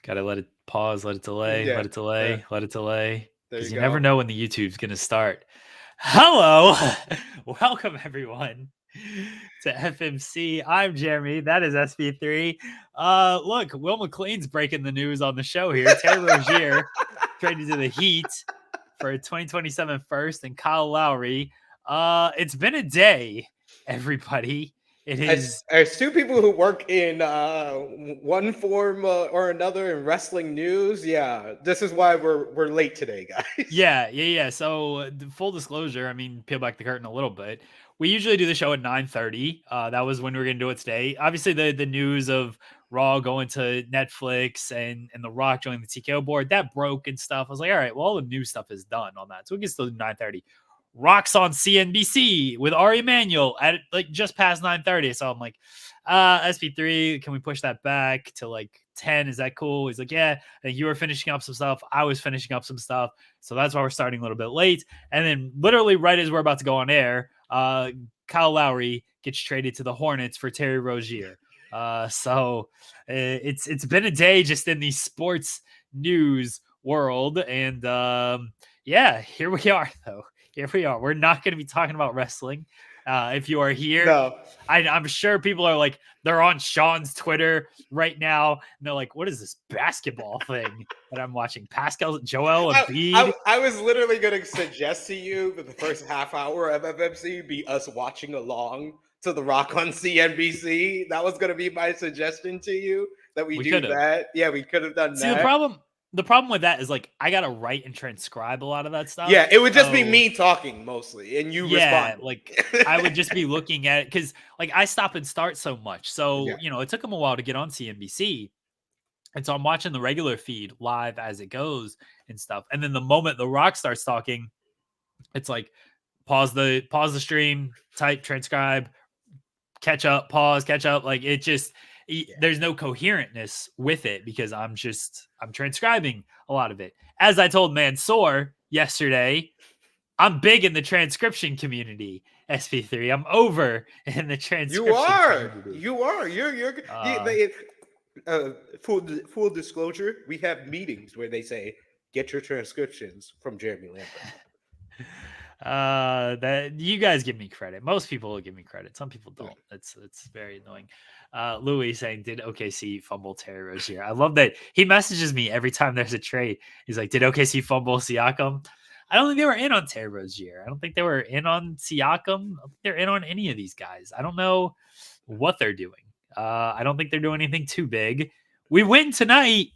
Gotta let it pause, let it delay, Yeah, let it delay, let it delay. there Because you you never go. know when the YouTube's gonna start. Hello, welcome everyone to FMC. I'm Jeremy. That is SP3. Look, Will McLean's breaking the news on the show here. Terry Rozier traded to the Heat for a 2027 first, and Kyle Lowry. It's been a day, everybody. It is. As two people who work in one form or another in wrestling news, yeah, this is why we're late today, guys. Yeah. So full disclosure, I mean, peel back the curtain a little bit. We usually do the show at 9:30. That was when we were gonna do it today. Obviously, the news of Raw going to Netflix and The Rock joining the TKO board that broke and stuff. I was like, all right, well, all the new stuff is done on that, so we can still do 9:30. Rock's on CNBC with Ari Emanuel at like just past 9:30. So I'm like, SP3, can we push that back to like 10? Is that cool? He's like, yeah. I think you were finishing up some stuff. I was finishing up some stuff. So that's why we're starting a little bit late. And then literally right as we're about to go on air, Kyle Lowry gets traded to the Hornets for Terry Rozier. So it's been a day just in the sports news world. And yeah, here we are though. Here we are. We're not going to be talking about wrestling. If you are here, No, I'm sure people are like, they're on Sean's Twitter right now, and they're like, what is this basketball thing that I'm watching? Pascal, Joel Embiid. I was literally going to suggest to you that the first half hour of FFC be us watching along to The Rock on CNBC. That was going to be my suggestion to you, that we do could've. that. Yeah, we could have done See, that. the problem with that is like I gotta write and transcribe a lot of that stuff. Yeah, it would just be me talking mostly, and you respond. Like I would just be looking at it because like I stop and start so much. So Yeah. it took them a while to get on CNBC. And so I'm watching the regular feed live as it goes and stuff. And then the moment The Rock starts talking, it's like pause the stream, type, transcribe, catch up, pause, catch up. Like it just there's no coherentness with it because I'm transcribing a lot of it. As I told Mansoor yesterday, I'm big in the transcription community. SP3. I'm over in the transcription. Community. You are. You're. Full disclosure, we have meetings where they say, get your transcriptions from Jeremy Lambert. That you guys give me credit. Most people will give me credit. Some people don't. It's very annoying. Louis saying, did OKC fumble Terry Rozier? I love that he messages me every time there's a trade. He's like, did OKC fumble Siakam? I don't think they were in on Terry Rozier. I don't think they were in on Siakam. I don't think they're in on any of these guys. I don't know what they're doing. I don't think they're doing anything too big. We win tonight.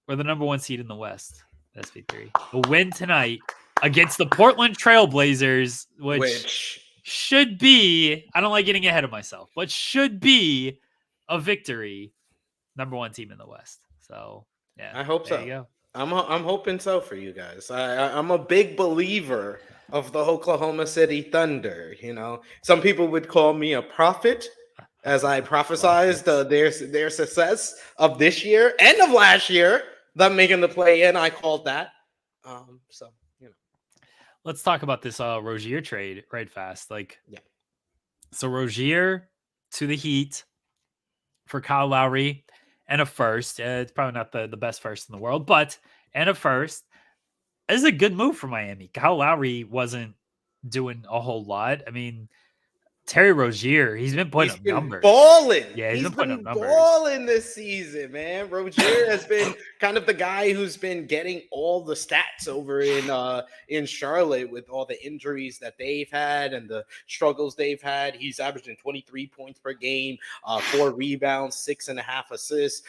We're the number 1 seed in the West. SP3. We'll win tonight against the Portland Trailblazers, which should be, I don't like getting ahead of myself, but should be a victory. Number 1 team in the West. So, yeah. I hope so. You go. I'm hoping so for you guys. I'm a big believer of the Oklahoma City Thunder. Some people would call me a prophet, as I prophesized their success of this year and of last year, them making the play in. I called that. Let's talk about this Rozier trade right fast. So Rozier to the Heat for Kyle Lowry and a first. It's probably not the best first in the world, but and a first. This is a good move for Miami. Kyle Lowry wasn't doing a whole lot. I mean, Terry Rozier, he's been putting up numbers. Balling. Yeah, he's been balling this season, man. Rozier has been kind of the guy who's been getting all the stats over in Charlotte with all the injuries that they've had and the struggles they've had. He's averaging 23 points per game, 4 rebounds, 6.5 assists,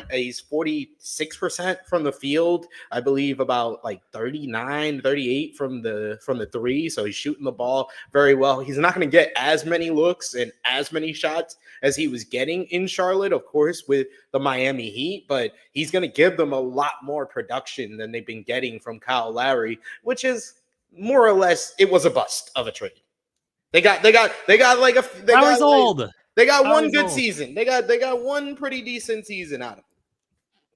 he's 46% from the field. I believe about like 39, 38 from the three. So he's shooting the ball very well. He's not going to get as many looks and as many shots as he was getting in Charlotte, of course, with the Miami Heat, but he's going to give them a lot more production than they've been getting from Kyle Lowry, which is more or less, it was a bust of a trade. They got one good season. They got one pretty decent season out of him.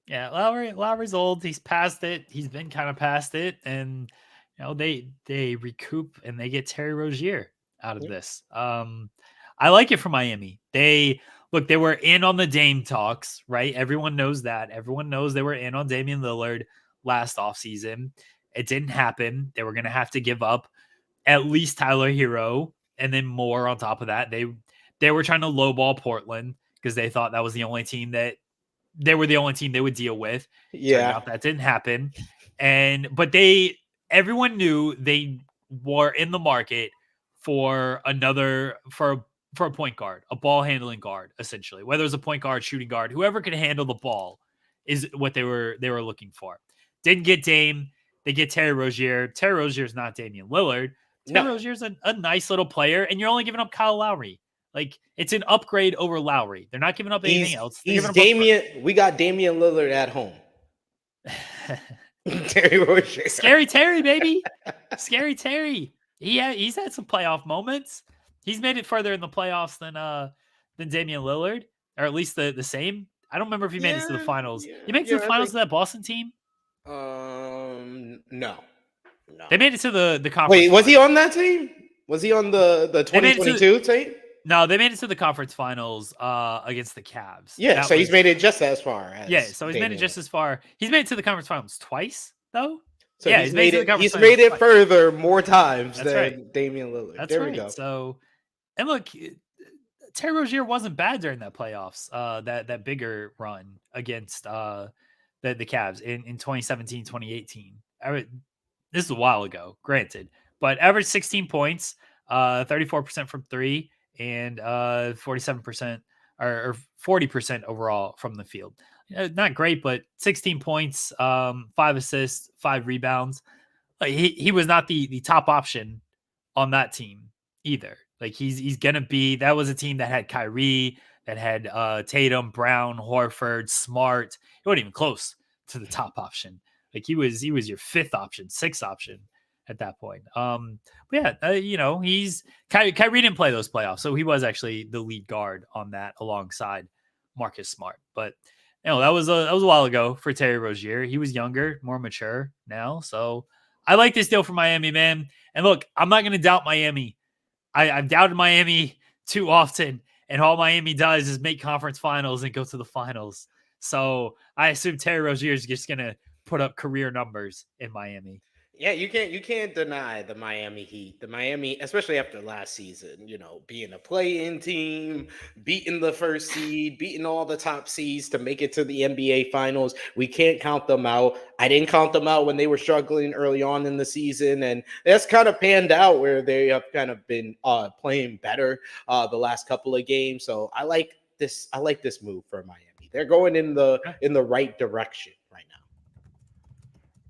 Yeah, Lowry's old. He's past it. He's been kind of past it, and they recoup and they get Terry Rozier out of this. I like it for Miami. They look, they were in on the Dame talks, right? Everyone knows that. Everyone knows they were in on Damian Lillard last offseason. It didn't happen. They were going to have to give up at least Tyler Hero and then more on top of that. They were trying to lowball Portland because they thought that was the only team that they were the only team they would deal with. Turned Yeah. out that didn't happen. But everyone knew they were in the market for for a point guard, a ball handling guard, essentially. Whether it's a point guard, shooting guard, whoever could handle the ball is what they were looking for. Didn't get Dame. They get Terry Rozier. Terry Rozier is not Damian Lillard. Terry No. Rozier's a nice little player, and you're only giving up Kyle Lowry. Like, it's an upgrade over Lowry. They're not giving up anything else. They're He's giving up Damian. We got Damian Lillard at home. Terry Rozier. Scary Terry, baby. Scary Terry. He's had some playoff moments. He's made it further in the playoffs than Damian Lillard, or at least the same. I don't remember if he made it to the finals. He made it to the finals of that Boston team? No. They made it to the conference. Wait, was he on that team? Was he on the 2022 team? No, they made it to the conference finals against the Cavs. Yeah, so he's made it just as far as so he's made it just as far. He's made it to the conference finals twice, though. So yeah, he's made it further more times than Damian Lillard. That's right. We go. So, and look, Terry Rozier wasn't bad during that playoffs, that bigger run against the Cavs in 2017, 2018. This is a while ago, granted, but averaged 16 points, 34% from three, and 47% or 40% overall from the field. Not great, but 16 points, 5 assists, 5 rebounds. He was not the top option on that team either. Like, he's gonna be. That was a team that had Kyrie, that had Tatum, Brown, Horford, Smart. He wasn't even close to the top option. Like, he was your 5th option, 6th option at that point. But yeah, he's Kyrie didn't play those playoffs, so he was actually the lead guard on that alongside Marcus Smart. But that was a while ago for Terry Rozier. He was younger, more mature now. So I like this deal for Miami, man. And look, I'm not going to doubt Miami. I've doubted Miami too often, and all Miami does is make conference finals and go to the finals. So I assume Terry Rozier is just going to put up career numbers in Miami. Yeah, you can't deny the Miami Heat. The Miami, especially after last season, being a play-in team, beating the first seed, beating all the top seeds to make it to the NBA Finals. We can't count them out. I didn't count them out when they were struggling early on in the season, and that's kind of panned out where they have kind of been playing better the last couple of games. So I like this. I like this move for Miami. They're going in the right direction right now.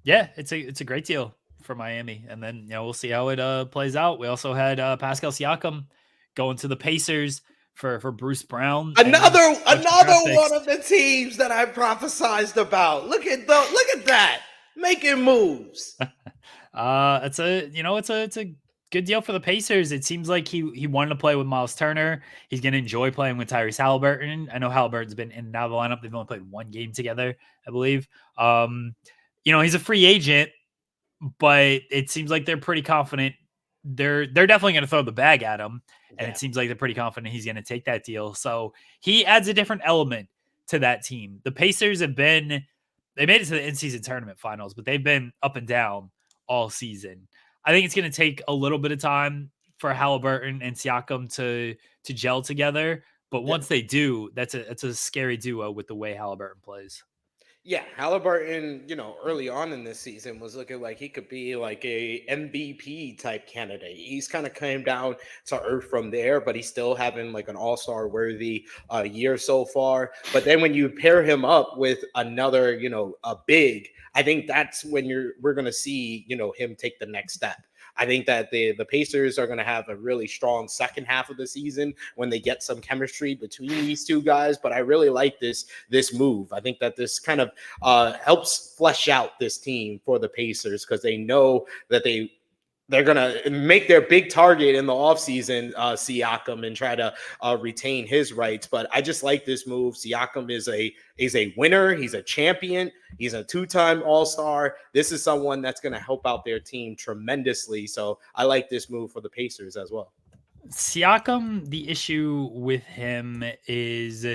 Yeah, it's a great deal for Miami, and then we'll see how it plays out. We also had Pascal Siakam going to the Pacers for Bruce Brown. Another one of the teams that I prophesized about. Look at that, making moves. It's a good deal for the Pacers. It seems like he wanted to play with Miles Turner. He's going to enjoy playing with Tyrese Halliburton. I know Halliburton's been in and out of the lineup. They've only played one game together, I believe. He's a free agent, but it seems like they're pretty confident. They're definitely going to throw the bag at him, and it seems like they're pretty confident he's going to take that deal. So he adds a different element to that team. The Pacers they made it to the in-season tournament finals, but they've been up and down all season. I think it's going to take a little bit of time for Halliburton and Siakam to gel together, but once they do, it's a scary duo with the way Halliburton plays. Yeah, Halliburton, early on in this season was looking like he could be like a MVP type candidate. He's kind of came down to earth from there, but he's still having like an all-star worthy year so far. But then when you pair him up with another, a big, I think that's when we're going to see, him take the next step. I think that the Pacers are going to have a really strong second half of the season when they get some chemistry between these two guys. But I really like this move. I think that this kind of helps flesh out this team for the Pacers because they know that they're going to make their big target in the offseason, Siakam, and try to retain his rights. But I just like this move. Siakam is a winner. He's a champion. He's a 2-time All-Star. This is someone that's going to help out their team tremendously. So I like this move for the Pacers as well. Siakam, the issue with him is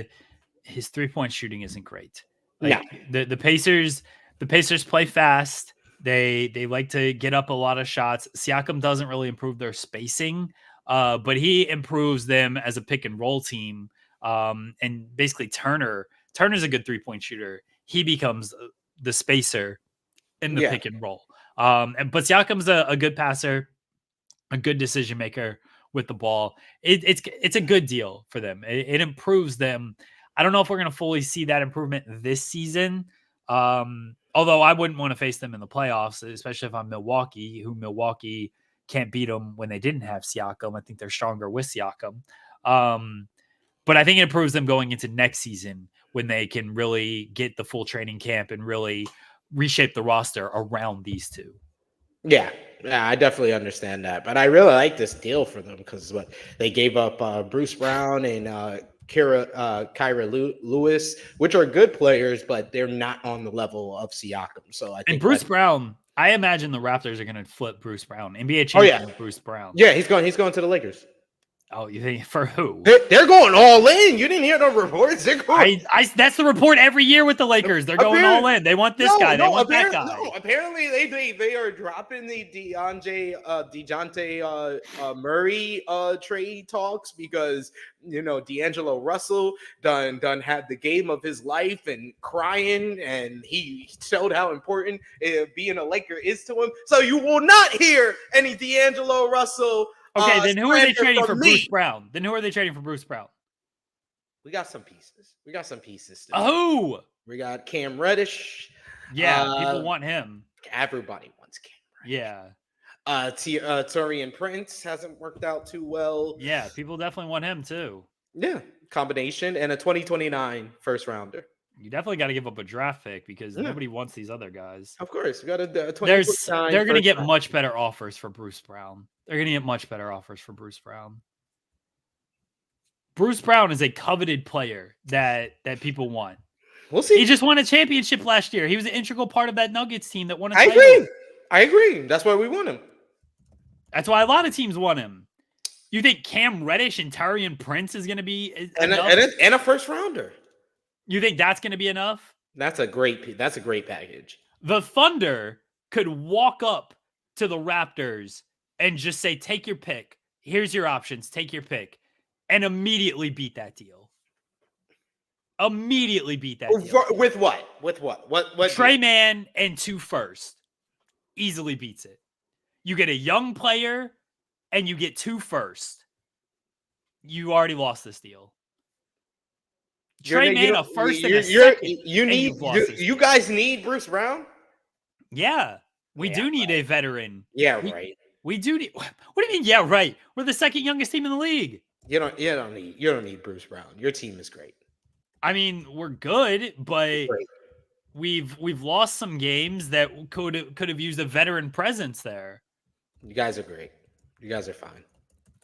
his 3-point shooting isn't great. No. Like the Pacers play fast. They like to get up a lot of shots. Siakam doesn't really improve their spacing, but he improves them as a pick and roll team. And basically Turner's a good 3-point shooter. He becomes the spacer in the Yeah. pick and roll. But Siakam's a good passer, a good decision maker with the ball. It's a good deal for them. It improves them. I don't know if we're going to fully see that improvement this season. Although I wouldn't want to face them in the playoffs, especially if I'm Milwaukee can't beat them when they didn't have Siakam. I think they're stronger with Siakam. But I think it improves them going into next season when they can really get the full training camp and really reshape the roster around these two. Yeah, I definitely understand that, but I really like this deal for them because what they gave up Bruce Brown and Kyra Lewis, which are good players, but they're not on the level of Siakam. So I think And Bruce Brown, I imagine the Raptors are going to flip Bruce Brown, NBA champion. Oh, yeah. Bruce Brown. Yeah, he's going to the Lakers. Oh, you think for who? They're going all in. You didn't hear the reports. They're going. That's the report every year with the Lakers. They're going all in. They want this guy. They want that guy. No, apparently they are dropping the DeJounte Murray trade talks because D'Angelo Russell done had the game of his life and crying, and he showed how important being a Laker is to him. So you will not hear any D'Angelo Russell. Okay, then who are they trading for Bruce Brown? We got some pieces. Oh, we got Cam Reddish. Yeah, people want him. Everybody wants Cam Reddish. Yeah. Taurean Prince hasn't worked out too well. Yeah, people definitely want him too. Yeah, combination and a 2029 first rounder. You definitely got to give up a draft pick because nobody wants these other guys. Of course, we got a 2029. They're going to get much better offers for Bruce Brown. Bruce Brown is a coveted player that people want. We'll see. He just won a championship last year. He was an integral part of that Nuggets team that won a title. I agree. That's why we want him. That's why a lot of teams want him. You think Cam Reddish and Taurean Prince is going to be and a first rounder? You think that's going to be enough? That's a great package. The Thunder could walk up to the Raptors and just say, take your pick. Here's your options. Take your pick. And immediately beat that deal. With what? What Trey Mann and 2 firsts. Easily beats it. You get a young player and you get 2 firsts. You already lost this deal. Trey Mann, a first and a second. You guys need Bruce Brown? Yeah. We do need a veteran. Yeah, right. We do need. What do you mean? Yeah, right. We're the second youngest team in the league. You don't need Bruce Brown. Your team is great. I mean, we're good, but we've lost some games that could have used a veteran presence there. You guys are great. You guys are fine.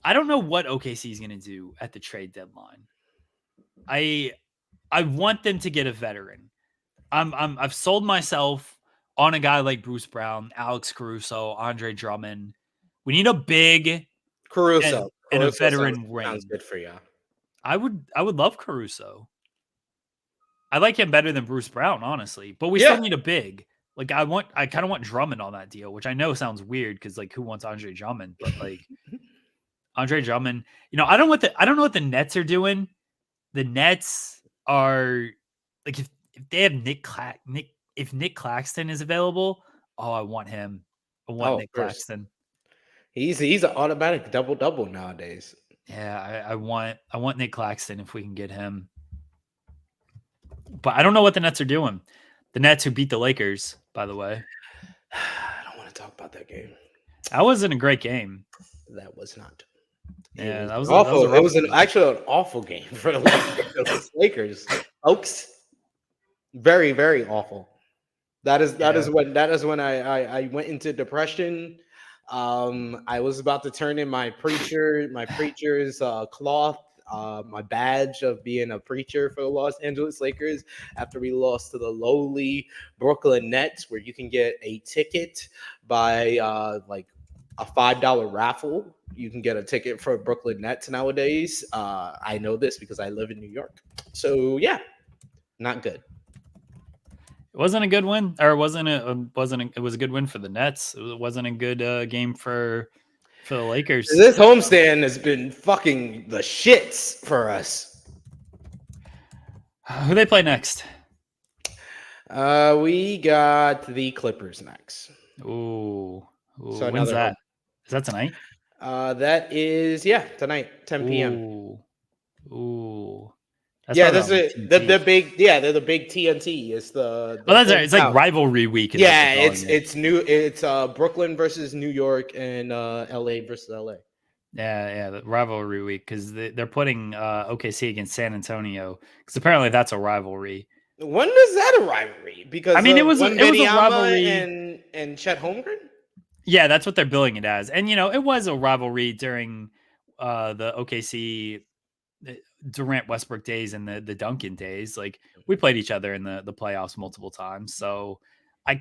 I don't know what OKC is going to do at the trade deadline. I want them to get a veteran. I've sold myself on a guy like Bruce Brown, Alex Caruso, Andre Drummond. We need a big Caruso and a veteran ring. Sounds good for you. I would love Caruso. I like him better than Bruce Brown, honestly. But we still need a big. Like I kind of want Drummond on that deal, which I know sounds weird because like who wants Andre Drummond? But like Andre Drummond, I don't know what the Nets are doing. The Nets are like if they have if Nick Claxton is available, I want him. I want Nick Claxton. He's an automatic double nowadays. Yeah, I want Nick Claxton if we can get him. But I don't know what the Nets are doing. The Nets who beat the Lakers, by the way. I don't want to talk about that game. That wasn't a great game. That was not. Yeah, that was awful. It was actually an awful game for the Lakers. Oaks. Very, very awful. That is when I went into depression. I was about to turn in my preacher's cloth, my badge of being a preacher for the Los Angeles Lakers after we lost to the lowly Brooklyn Nets, where you can get a ticket by like a $5 raffle. You can get a ticket for Brooklyn Nets nowadays. I know this because I live in New York. So yeah, not good. It wasn't a good win, or it was a good win for the Nets. It wasn't a good game for the Lakers. This homestand has been fucking the shits for us. Who they play next? We got the Clippers next. Ooh. So When's that? Home. Is that tonight? That is tonight, 10 p.m. Ooh. That's the big they're the big TNT. It's that's right. It's like rivalry week. It's Brooklyn versus New York and LA versus LA. Yeah, the rivalry week because they're putting OKC against San Antonio because apparently that's a rivalry. When is that a rivalry? Because it was a rivalry and Chet Holmgren. Yeah, that's what they're billing it as, and it was a rivalry during the OKC Durant Westbrook days and the Duncan days. Like we played each other in the playoffs multiple times, so I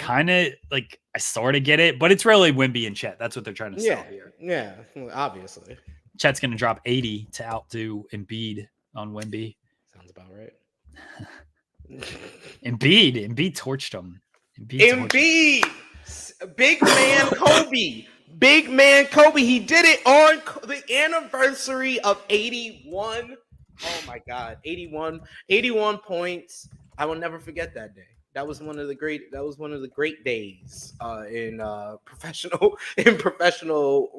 sort of get it, but it's really Wemby and Chet. That's what they're trying to sell here. Yeah, obviously. Chet's going to drop 80 to outdo Embiid on Wemby. Sounds about right. Embiid torched him. Embiid, big man Kobe. Big man Kobe. He did it on the anniversary of 81. Oh my God, 81 points. I will never forget that day. That was one of the great great days in professional professional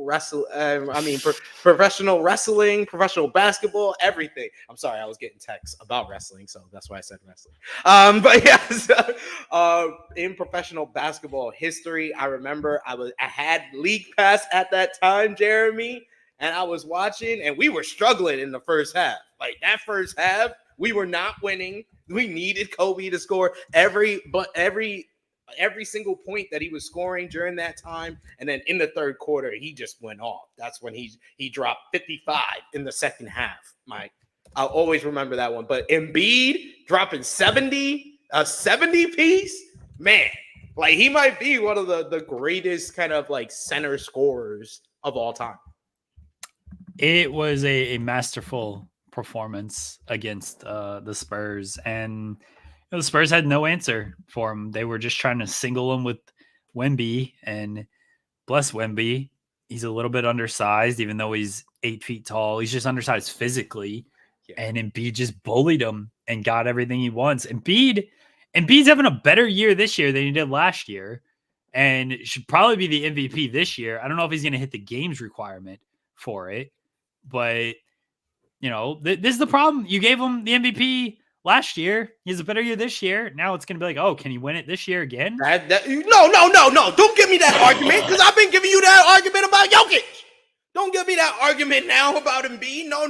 wrestling, professional basketball, everything. I'm sorry, I was getting texts about wrestling, so that's why I said wrestling. But yes, in professional basketball history, I remember I had League Pass at that time, Jeremy, and I was watching, and we were struggling in the first half. Like that first half, we were not winning. We needed Kobe to score every single point that he was scoring during that time. And then in the third quarter, he just went off. That's when he dropped 55 in the second half. Mike, I'll always remember that one. But Embiid dropping 70, a 70 piece, man, like he might be one of the greatest kind of like center scorers of all time. It was a masterful performance against the Spurs, and the Spurs had no answer for him. They were just trying to single him with Wemby, and bless Wemby, he's a little bit undersized, even though he's 8 feet tall. He's just undersized physically, and Embiid just bullied him and got everything he wants. Embiid's having a better year this year than he did last year, and should probably be the MVP this year. I don't know if he's going to hit the games requirement for it, but this is the problem. You gave him the MVP last year. He has a better year this year. Now it's going to be like, oh, can he win it this year again? No. Don't give me that argument because I've been giving you that argument about Jokic. Don't give me that argument now about Embiid. No.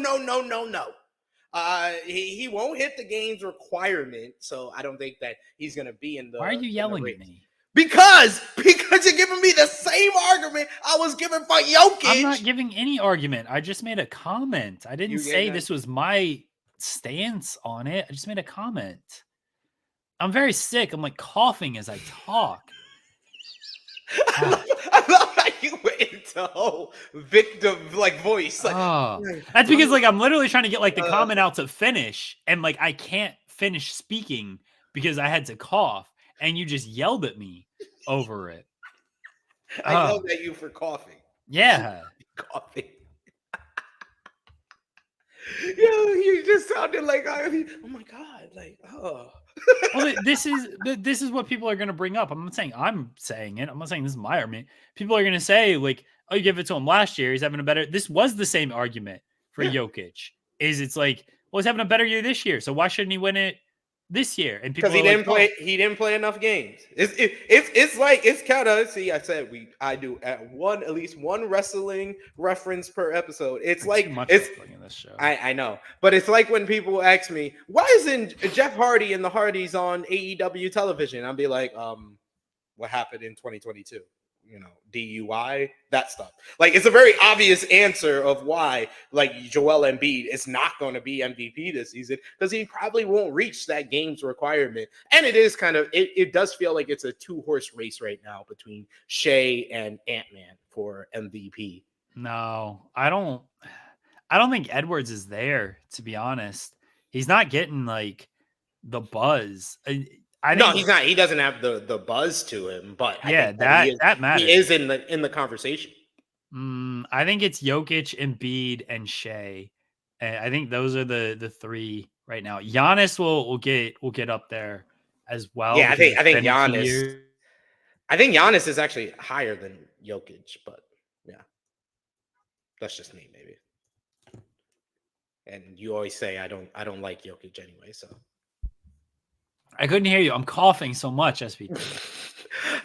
He won't hit the games requirement, so I don't think that he's going to be in the. Why are you yelling at me? Because you're giving me the same argument I was giving for Jokic. I'm not giving any argument. I just made a comment. I didn't say this was my stance on it. I just made a comment. I'm very sick. I'm like coughing as I talk. I love how you went into whole victim like voice. That's because I'm literally trying to get the comment out to finish, and I can't finish speaking because I had to cough. And you just yelled at me over it. I yelled at you for coughing. Yeah. Coughing. You just sounded like, oh my God. Well, this is what people are going to bring up. I'm not saying I'm saying it. I'm not saying this is my argument. People are going to say, oh, you give it to him last year. He's having a better. This was the same argument for Jokic. He's having a better year this year. So why shouldn't he win it this year? And people because he didn't play enough games. It's kind of, see, I said I do at least one wrestling reference per episode. It's in this show. I know, but it's like when people ask me, why isn't Jeff Hardy and the Hardys on AEW television? I'll be like, what happened in 2022? DUI, that stuff. Like, it's a very obvious answer of why, like, Joel Embiid is not going to be MVP this season, because he probably won't reach that game's requirement. And it is kind of, it does feel like it's a 2-horse race right now between Shea and Ant-Man for MVP. No, I don't think Edwards is there, to be honest. He's not getting like the buzz. I No, think he's not. He doesn't have the buzz to him, but I yeah, think that that matters. he is in the conversation. I think it's Jokic, Embiid, and Shea. I think those are the three right now. Giannis will get up there as well. Yeah, I think Giannis. I think Giannis is actually higher than Jokic, but yeah, that's just me, maybe. And you always say I don't like Jokic anyway, so. I couldn't hear you. I'm coughing so much, SP3.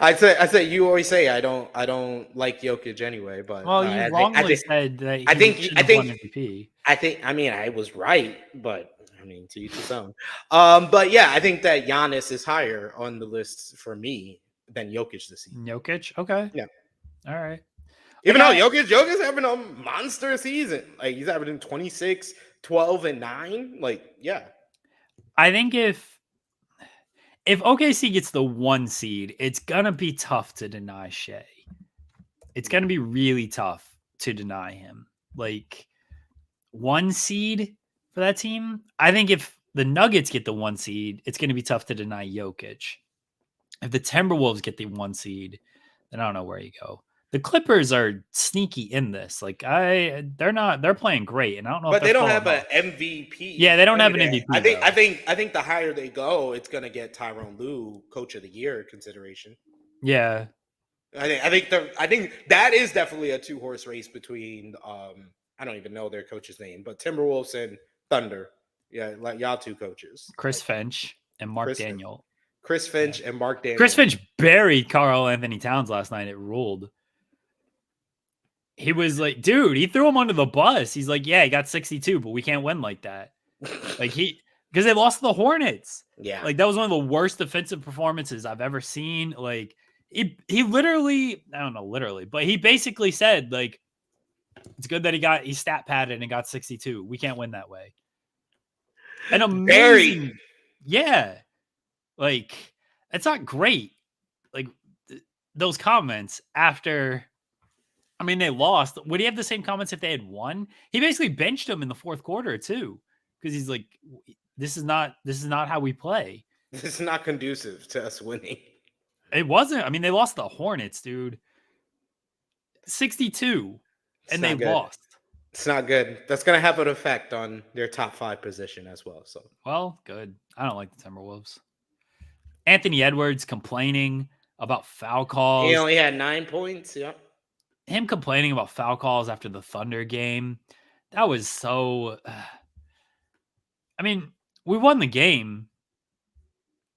I say you always say I don't like Jokic anyway, but well, you wrongly said that. I think MVP. I mean, I was right, but I mean, to each his own. But yeah, I think that Giannis is higher on the list for me than Jokic this season. Jokic, okay, yeah, all right. Even though Jokic's having a monster season, like he's having 26, 12, and 9. Like, yeah, I think if OKC gets the 1 seed, it's gonna be tough to deny Shea. It's gonna be really tough to deny him. Like 1 seed for that team. I think if the Nuggets get the 1 seed, it's gonna be tough to deny Jokic. If the Timberwolves get the 1 seed, then I don't know where you go. The Clippers are sneaky in this. Like they're playing great, and I don't know. But they don't have an MVP. Yeah, they don't have an MVP. I think the higher they go, it's gonna get Tyronn Lue Coach of the Year consideration. Yeah, I think that is definitely a 2-horse race between I don't even know their coach's name, but Timberwolves and Thunder. Yeah, like y'all 2 coaches. Chris Finch and Mark Daniel. Chris Finch and Mark Daniel. Chris Finch buried Karl Anthony Towns last night. It ruled. He was like, dude, he threw him under the bus. He's like, yeah, he got 62, but we can't win like that. Like because they lost to the Hornets. Yeah. Like that was one of the worst defensive performances I've ever seen. Like he literally, I don't know, literally, but he basically said like, it's good that he stat padded and got 62. We can't win that way. And amazing. Yeah. Like it's not great. Like those comments after, I mean, they lost. Would he have the same comments if they had won? He basically benched him in the 4th quarter too, because he's like, "This is not how we play. This is not conducive to us winning." It wasn't. I mean, they lost the Hornets, dude. 62, and they lost. It's not good. That's gonna have an effect on their top 5 position as well. So, well, good. I don't like the Timberwolves. Anthony Edwards complaining about foul calls. He only had 9 points. Yep. Him complaining about foul calls after the Thunder game, that was so. I mean, we won the game.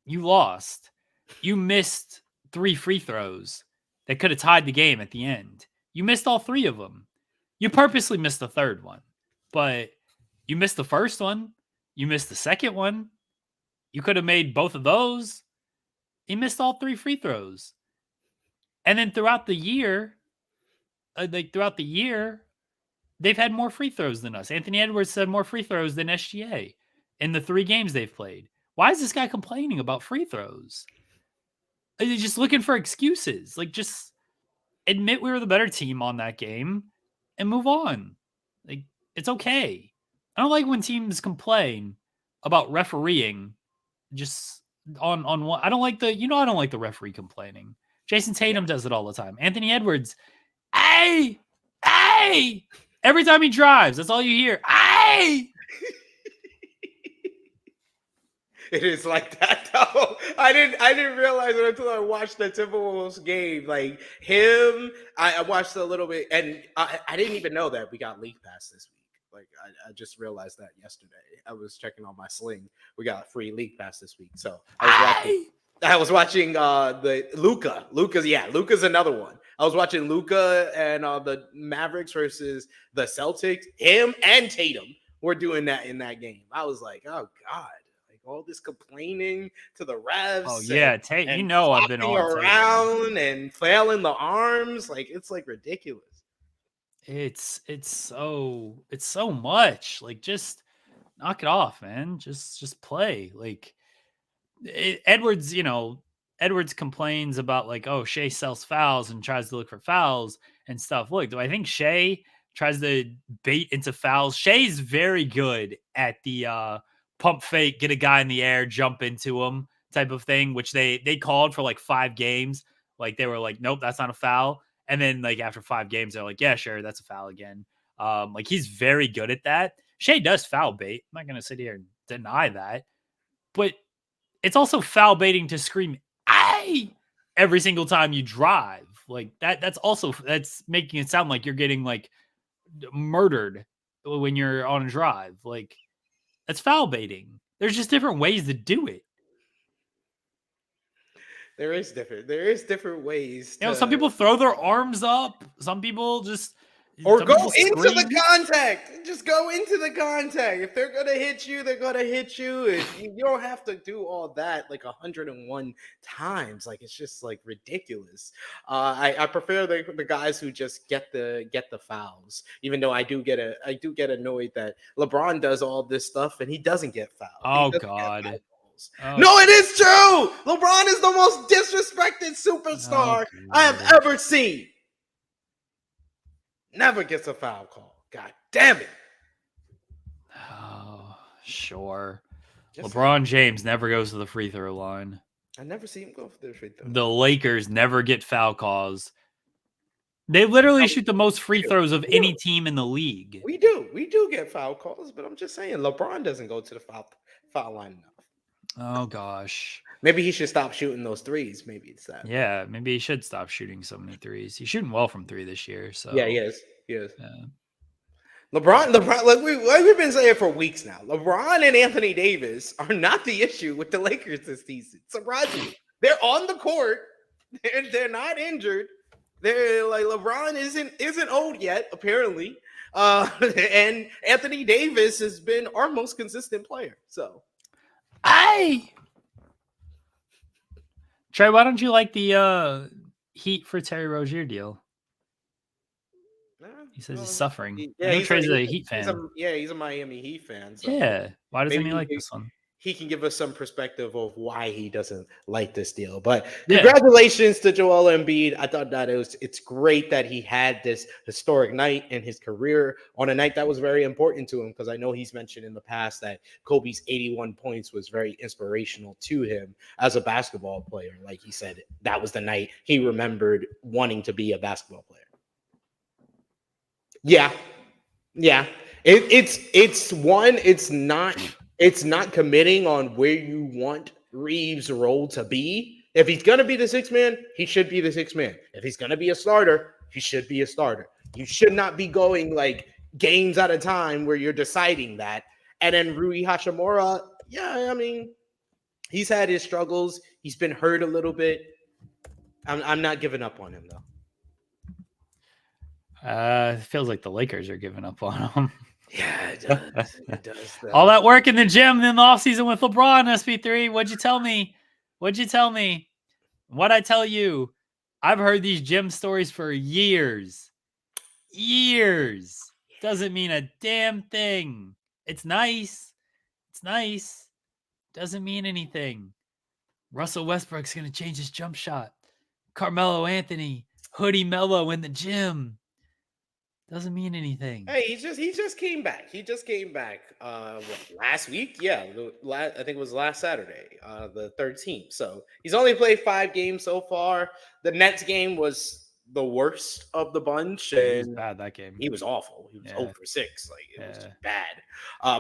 You lost. You missed 3 free throws that could have tied the game at the end. You missed all 3 of them. You purposely missed the 3rd one, but you missed the first one. You missed the second one. You could have made both of those. He missed all 3 free throws. And then throughout the year, they've had more free throws than us. Anthony Edwards had more free throws than SGA in the 3 games they've played. Why is this guy complaining about free throws? He's just looking for excuses. Like, just admit we were the better team on that game and move on. Like, it's okay. I don't like when teams complain about refereeing just on one. I don't like the referee complaining. Jason Tatum does it all the time. Anthony Edwards, hey, every time he drives, that's all you hear. Hey. It is like that though. I didn't realize it until I watched the Timberwolves game. Like him, I watched a little bit, and I didn't even know that we got League Pass this week. Like I just realized that yesterday. I was checking on my Sling. We got free League Pass this week, so I was watching the Luka. Luka's another one. I was watching Luka and the Mavericks versus the Celtics. Him and Tatum were doing that in that game. I was like, oh God. all this complaining to the refs. Oh yeah, Tate, and I've been flopping on Tate. around and flailing the arms. Like, it's like ridiculous. It's so much. Like, just knock it off, man. Just play. Like, Edwards, Edwards complains about like, oh, Shea sells fouls and tries to look for fouls and stuff. Look, do I think Shea tries to bait into fouls? Shea's very good at the pump fake, get a guy in the air, jump into him type of thing, which they called for like 5 games. Like, they were like, nope, that's not a foul. And then like after 5 games, they're like, yeah, sure, that's a foul again. Like, he's very good at that. Shea does foul bait. I'm not gonna sit here and deny that, but it's also foul baiting to scream "aye" every single time you drive. Like, that's making it sound like you're getting like murdered when you're on a drive. Like, that's foul baiting. There's just different ways to do it. There is different ways. Some people throw their arms up. Some people just Or some go people into scream. the contact. Just go into the contact. If they're gonna hit you, they're gonna hit you. You don't have to do all that like 101 times. Like, it's just like ridiculous. I prefer the guys who just get the fouls. Even though I do get annoyed that LeBron does all this stuff and he doesn't get fouled. Oh God. Oh, no, it is true. LeBron is the most disrespected superstar I have ever seen. Never gets a foul call. God damn it. Oh, sure. LeBron James never goes to the free throw line. I never see him go for the free throw. The Lakers never get foul calls. They literally shoot the most free throws of any team in the league. We do get foul calls, but I'm just saying LeBron doesn't go to the foul line enough. Oh gosh. Maybe he should stop shooting those threes. Maybe it's that. Yeah, maybe he should stop shooting so many threes. He's shooting well from 3 this year. So yeah, he is. Yeah. LeBron, like we've been saying for weeks now. LeBron and Anthony Davis are not the issue with the Lakers this season. Surprisingly, they're on the court. They're not injured. They're like, LeBron isn't old yet, apparently. And Anthony Davis has been our most consistent player. So, Trey, why don't you like the Heat for Terry Rozier deal? He says he's suffering. Trey's a Heat fan. He's a Miami Heat fan. So yeah. Why doesn't he like this one? He can give us some perspective of why he doesn't like this deal. But congratulations to Joel Embiid. I thought that it's great that he had this historic night in his career on a night that was very important to him, because I know he's mentioned in the past that Kobe's 81 points was very inspirational to him as a basketball player. Like he said, that was the night he remembered wanting to be a basketball player. Yeah. It's not committing on where you want Reeves' role to be. If he's going to be the 6th man, he should be the 6th man. If he's going to be a starter, he should be a starter. You should not be going like games at a time where you're deciding that. And then Rui Hachimura, he's had his struggles. He's been hurt a little bit. I'm not giving up on him, though. It feels like the Lakers are giving up on him. Yeah, it does. It does. All that work in the gym in the offseason with LeBron, SP3. What'd you tell me? What'd I tell you? I've heard these gym stories for years. Doesn't mean a damn thing. It's nice. Doesn't mean anything. Russell Westbrook's going to change his jump shot. Carmelo Anthony, Hoodie Melo in the gym. Doesn't mean anything. Hey, he just came back. Last week? Yeah, I think it was last Saturday, the 13th. So he's only played 5 games so far. The Nets game was the worst of the bunch. He was bad that game. He was awful. He was 0 for 6. Like, it was just bad.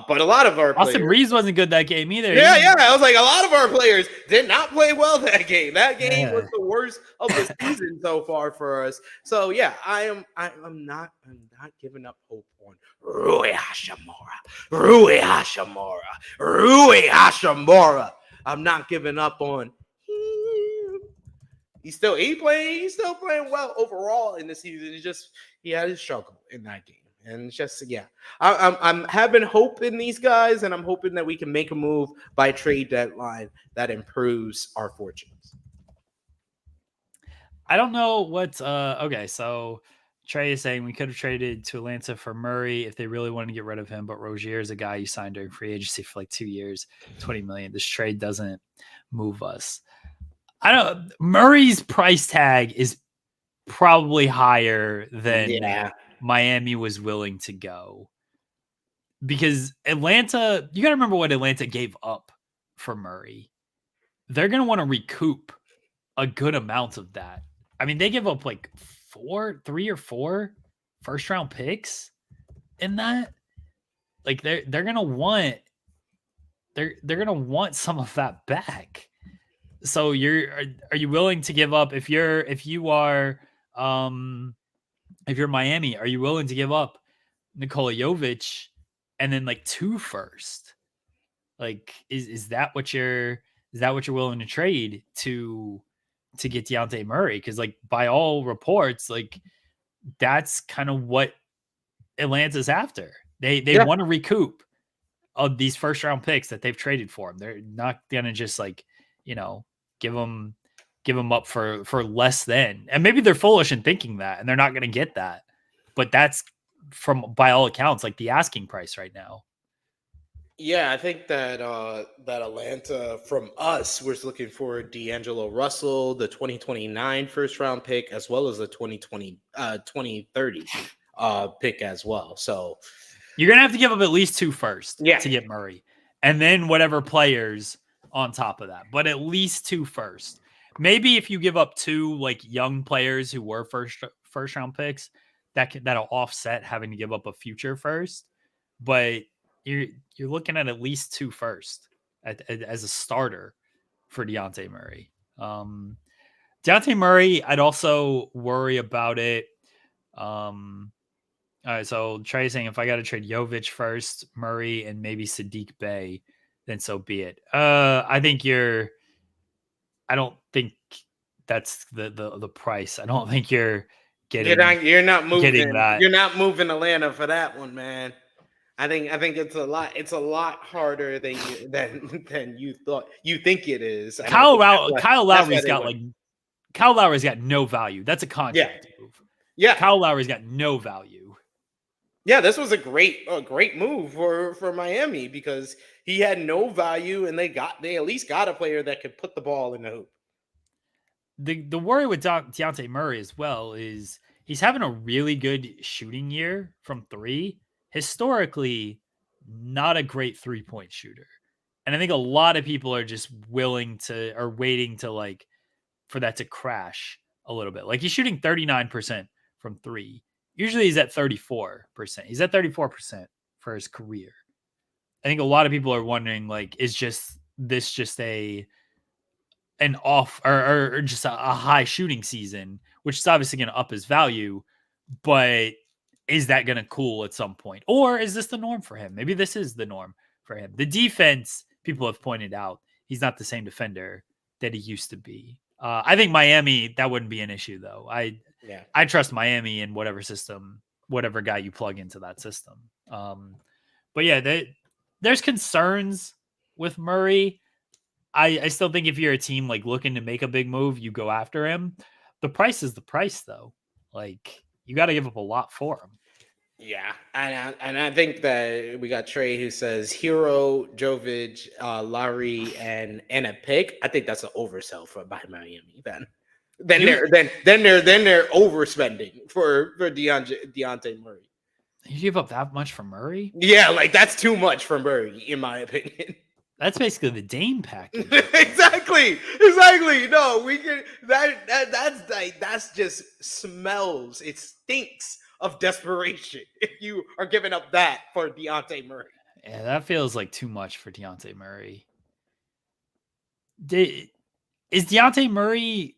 But a lot of our Austin Reeves wasn't good that game either. Yeah. I was like, a lot of our players did not play well that game. That game was the worst of the season so far for us. So yeah, I'm not giving up hope on Rui Hachimura. I'm not giving up on him. He's still playing well overall in the season. It's just he had his struggle in that game. And it's just, yeah, I'm having hope in these guys, and I'm hoping that we can make a move by trade deadline that improves our fortunes. I don't know what. Okay, so Trey is saying we could have traded to Atlanta for Murray if they really wanted to get rid of him, but Rozier is a guy you signed during free agency for like 2 years, 20 million. This trade doesn't move us. I don't. Murray's price tag is probably higher than Miami was willing to go, because Atlanta. You got to remember what Atlanta gave up for Murray. They're going to want to recoup a good amount of that. I mean, they give up like 3 or 4 first round picks in that. Like they're gonna want some of that back. So are you willing to give up if you are Miami, are you willing to give up Nikola Jovic and then like 2 first? Like is that what you're willing to trade to get Dejounte Murray? Because like by all reports, like that's kind of what Atlanta's after. They want to recoup of these first round picks that they've traded for him. They're not gonna just like, give them up for less than. And maybe they're foolish in thinking that, and they're not gonna get that. But that's by all accounts like the asking price right now. Yeah, I think that that Atlanta from us was looking for D'Angelo Russell, the 2029 first round pick, as well as the 2030 pick as well. So you're gonna have to give up at least 2 first to get Murray, and then whatever players on top of that. But at least 2 first. Maybe if you give up 2 like young players who were first round picks, that'll offset having to give up a future first. But you're looking at least 2 first as a starter for Dejounte Murray. Dejounte Murray, I'd also worry about it. All right, so Trey's saying if I got to trade Jovic first, Murray, and maybe Sadiq Bey, then so be it. I don't think that's the price. I don't think you're getting. You're not moving. Getting that. You're not moving Atlanta for that one, man. I think it's a lot harder than you thought. You think it is. Kyle Lowry's got no value. That's a contract move. Yeah, Kyle Lowry's got no value. Yeah, this was a great move for Miami because he had no value, and they at least got a player that could put the ball in the hoop. The worry with Dejounte Murray as well is he's having a really good shooting year from 3. Historically, not a great 3-point shooter. And I think a lot of people are just waiting to like for that to crash a little bit. Like he's shooting 39% from 3. Usually he's at 34%. He's at 34% for his career. I think a lot of people are wondering, like, is this just an off or just a high shooting season, which is obviously going to up his value, but is that going to cool at some point? Or is this the norm for him? Maybe this is the norm for him. The defense, people have pointed out, he's not the same defender that he used to be. I think Miami, that wouldn't be an issue, though. I trust Miami in whatever system, whatever guy you plug into that system. But yeah, there's concerns with Murray. I still think if you're a team like looking to make a big move, you go after him. The price is the price, though. Like you got to give up a lot for him. Yeah, and I think that we got Trey who says Hero, Jovic, Lowry, and a pick. I think that's an oversell by Miami. Then they're overspending for Dejounte Murray. You give up that much for Murray? Yeah, like that's too much for Murray, in my opinion. That's basically the Dame package. Exactly. No, we can. That's just smells. It stinks of desperation if you are giving up that for Dejounte Murray. Yeah, that feels like too much for Dejounte Murray. Is Dejounte Murray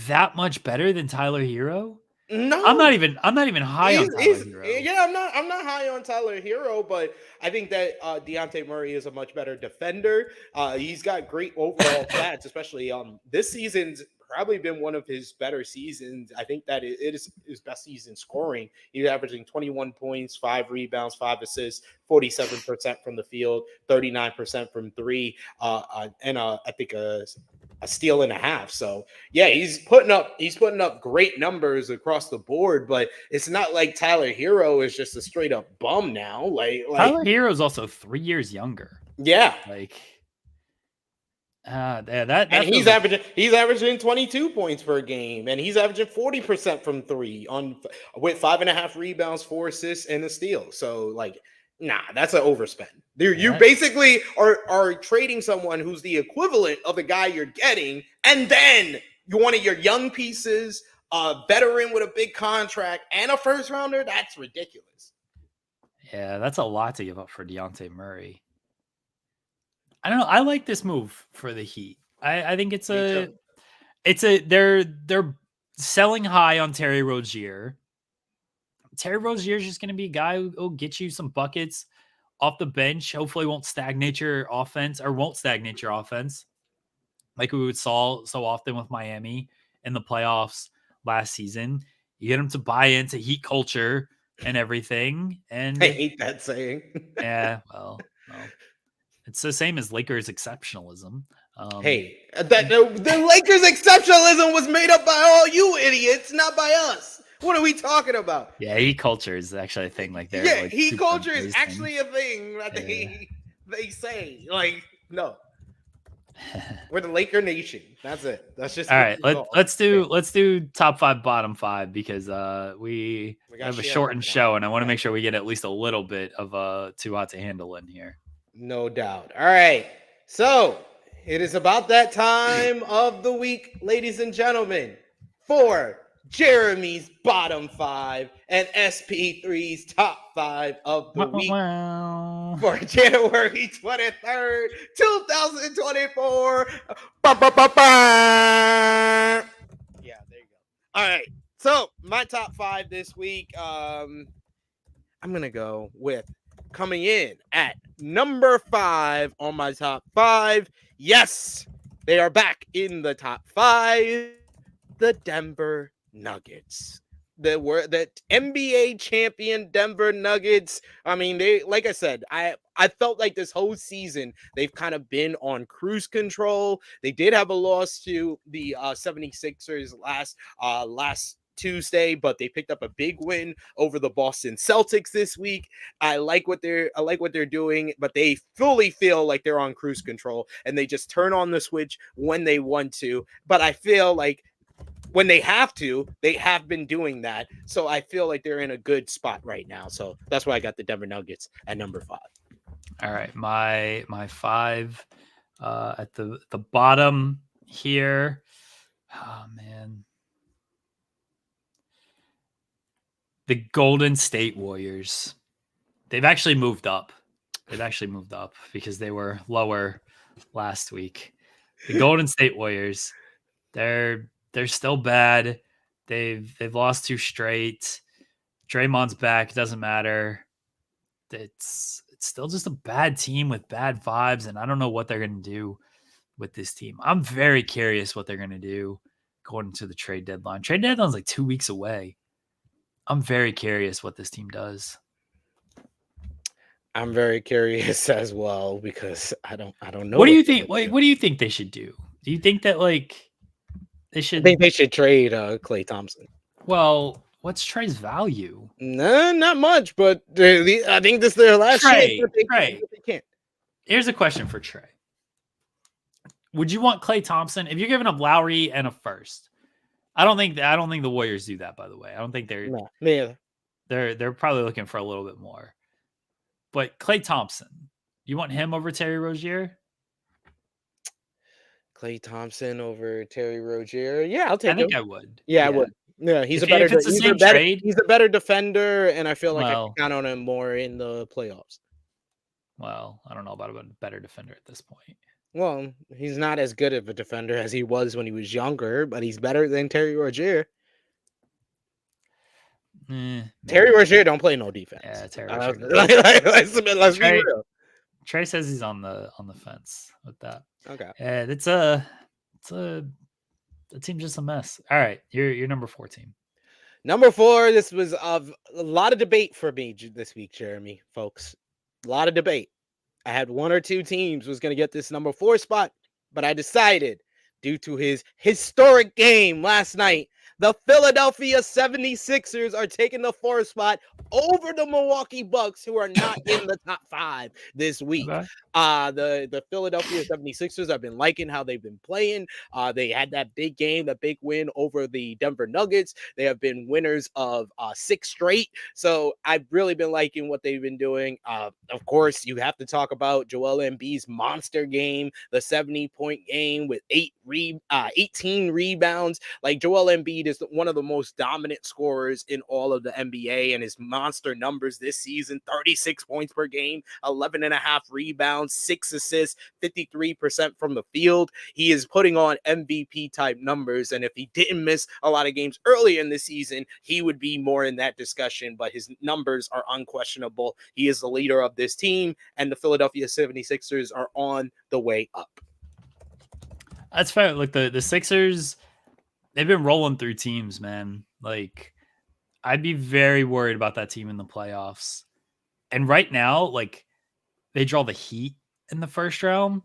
that much better than Tyler Hero? No, I'm not even high on Tyler Hero. Yeah, I'm not high on Tyler Hero, but I think that Dejounte Murray is a much better defender. He's got great overall stats, especially this season's probably been one of his better seasons. I think that it is his best season scoring. He's averaging 21 points, 5 rebounds, 5 assists, 47% from the field, 39% from three, and I think a steal and a half. So yeah, he's putting up great numbers across the board, but it's not like Tyler Hero is just a straight up bum now. Like Tyler Hero is also 3 years younger. yeah. Like, that And feels he's averaging 22 points per game, and he's averaging 40% from three with 5.5 rebounds, 4 assists, and a steal. So like, nah, that's an overspend. You basically are trading someone who's the equivalent of the guy you're getting, and then you one of your young pieces, a veteran with a big contract, and a first rounder. That's ridiculous. Yeah, that's a lot to give up for Dejounte Murray. I don't know. I like this move for the Heat. I think they're selling high on Terry Rozier. Terry Rozier is just going to be a guy who'll get you some buckets off the bench. Hopefully won't stagnate your offense like we saw so often with Miami in the playoffs last season. You get them to buy into Heat culture and everything. And I hate that saying. Yeah, well, it's the same as Lakers exceptionalism. Hey, the Lakers exceptionalism was made up by all you idiots, not by us. What are we talking about? Yeah, Heat culture is actually a thing. Like, Heat culture is actually a thing that they say. Like, no. We're the Laker Nation. That's it. That's just all right. Let's do top 5, bottom 5 because we have a shortened show, and I want to make sure we get at least a little bit of too hot to handle in here. No doubt. All right. So it is about that time of the week, ladies and gentlemen, for Jeremy's bottom 5 and SP3's top 5 of the week for January 23rd, 2024. Yeah, there you go. All right. So my top 5 this week, I'm going to go with coming in at number 5 on my top 5. Yes, they are back in the top 5. The Denver Nuggets. The NBA champion Denver Nuggets. I mean, they, like I said, I felt like this whole season they've kind of been on cruise control. They did have a loss to the 76ers last Tuesday, but they picked up a big win over the Boston Celtics this week. I like what they're doing, but they fully feel like they're on cruise control and they just turn on the switch when they want to. But I feel like when they have to, they have been doing that. So I feel like they're in a good spot right now. So that's why I got the Denver Nuggets at number 5. All right, my 5 at the bottom here. Oh man. The Golden State Warriors. They've actually moved up. Because they were lower last week. The Golden State Warriors, they're still bad. They've lost 2 straight. Draymond's back. It doesn't matter. It's still just a bad team with bad vibes, and I don't know what they're going to do with this team. I'm very curious what they're going to do going into the trade deadline. Trade deadline's like 2 weeks away. I'm very curious what this team does. I'm very curious as well because I don't know. What do you think? What do you think they should do? Do you think that they should? I think they should trade Klay Thompson. Well, what's Trey's value? No, not much, but I think this is their last Trey. chance. They can't. Here's a question for Trey. Would you want Klay Thompson if you're giving up Lowry and a first? I don't think the Warriors do that, by the way. I don't think they're no, me either. They're probably looking for a little bit more. But Klay Thompson, you want him over Terry Rozier? Klay Thompson over Terry Rozier? Yeah, I'll take him. I think I would. Yeah, I would. Yeah, he's a better defender, and I feel like I can count on him more in the playoffs. Well, I don't know about a better defender at this point. Well, he's not as good of a defender as he was when he was younger, but he's better than Terry Rozier. Terry Rozier don't play no defense. Yeah, Terry Rozier. Let's be real. Trey says he's on the fence with that. Okay. And it's a The team's just a mess. All right, your number 4 team. Number 4, this was of a lot of debate for me this week, Jeremy, folks. A lot of debate. I had one or two teams was going to get this number 4 spot, but I decided, due to his historic game last night, the Philadelphia 76ers are taking the 4 spot over the Milwaukee Bucks, who are not in the top 5 this week. Okay. The Philadelphia 76ers, I've been liking how they've been playing. They had that big game, that big win over the Denver Nuggets. They have been winners of 6 straight. So I've really been liking what they've been doing. Of course, you have to talk about Joel Embiid's monster game, the 70-point game with 18 rebounds. Like, Joel Embiid is one of the most dominant scorers in all of the NBA, and his monster numbers this season: 36 points per game, 11 and a half rebounds, 6 assists, 53% from the field. He is putting on MVP type numbers, and if he didn't miss a lot of games early in the season, he would be more in that discussion, but his numbers are unquestionable. He is the leader of this team, and the Philadelphia 76ers are on the way up. That's fair. Look, the Sixers, they've been rolling through teams, man. Like, I'd be very worried about that team in the playoffs. And right now, like, they draw the Heat in the first round.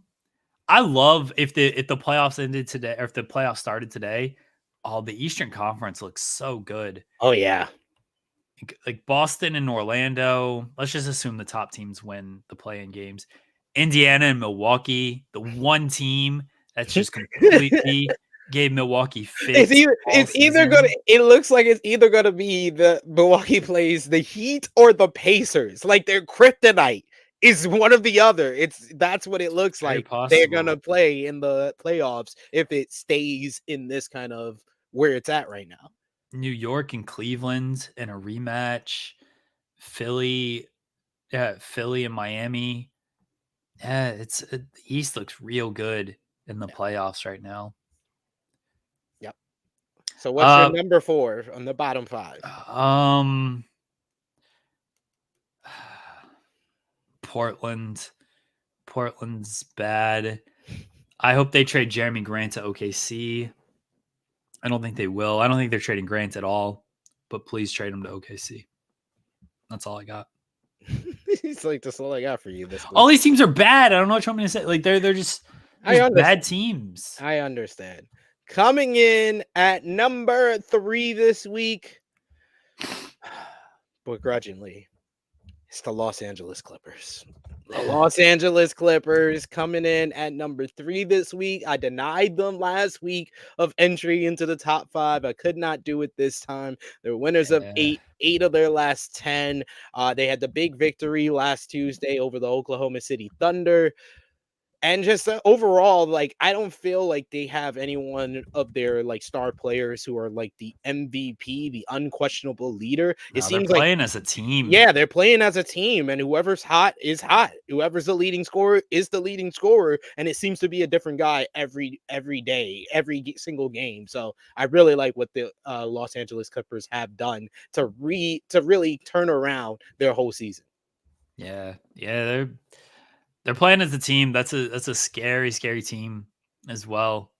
I love if the playoffs ended today, or if the playoffs started today. Oh, the Eastern Conference looks so good. Oh, yeah. Like Boston and Orlando. Let's just assume the top teams win the play-in games. Indiana and Milwaukee, the one team that's just completely gave Milwaukee fits. It looks like it's either gonna be the Milwaukee plays the Heat or the Pacers. Like, their kryptonite is one of the other. That's what it looks Very like. possible. They're gonna play in the playoffs if it stays in this kind of where it's at right now. New York and Cleveland in a rematch. Philly and Miami. Yeah, the East looks real good in the playoffs right now. Yep. So what's your number 4 on the bottom 5? Portland's bad. I hope they trade Jeremy Grant to OKC. I don't think they will. I don't think they're trading Grant at all, but please trade him to OKC. That's all I got. He's like, that's all I got for you this week. All these teams are bad. I don't know what you want me to say. Like, they're just bad teams. I understand. Coming in at number 3 this week, begrudgingly, it's the Los Angeles Clippers. The Los Angeles Clippers coming in at number 3 this week. I denied them last week of entry into the top 5. I could not do it this time. They're winners of 8 of their last 10. They had the big victory last Tuesday over the Oklahoma City Thunder. And just overall, like, I don't feel like they have anyone of their like star players who are like the MVP, the unquestionable leader. It seems they're playing as a team. Yeah, they're playing as a team, and whoever's hot is hot. Whoever's the leading scorer is the leading scorer, and it seems to be a different guy every day, every single game. So I really like what the Los Angeles Clippers have done to really turn around their whole season. Yeah, they're playing as a team. That's a scary team as well.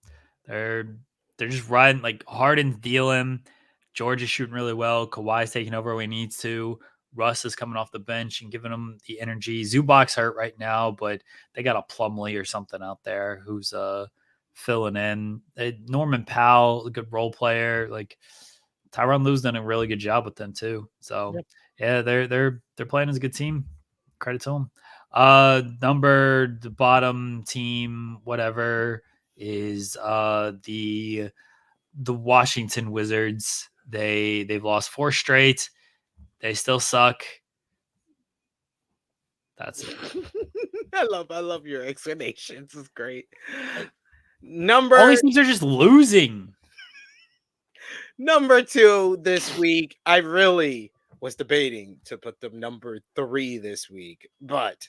They're just riding, like, Harden's dealing. George is shooting really well. Kawhi's taking over when he needs to. Russ is coming off the bench and giving them the energy. Zubac's hurt right now, but they got a Plumlee or something out there who's filling in. Norman Powell, a good role player. Like, Tyronn Lue's done a really good job with them too. So yeah, they're playing as a good team. Credit to them. The bottom team, whatever, is the Washington Wizards. They've lost 4 straight. They still suck. That's it. I love your explanations. It's great. All these teams are just losing. Number 2 this week. I really was debating to put them number 3 this week, but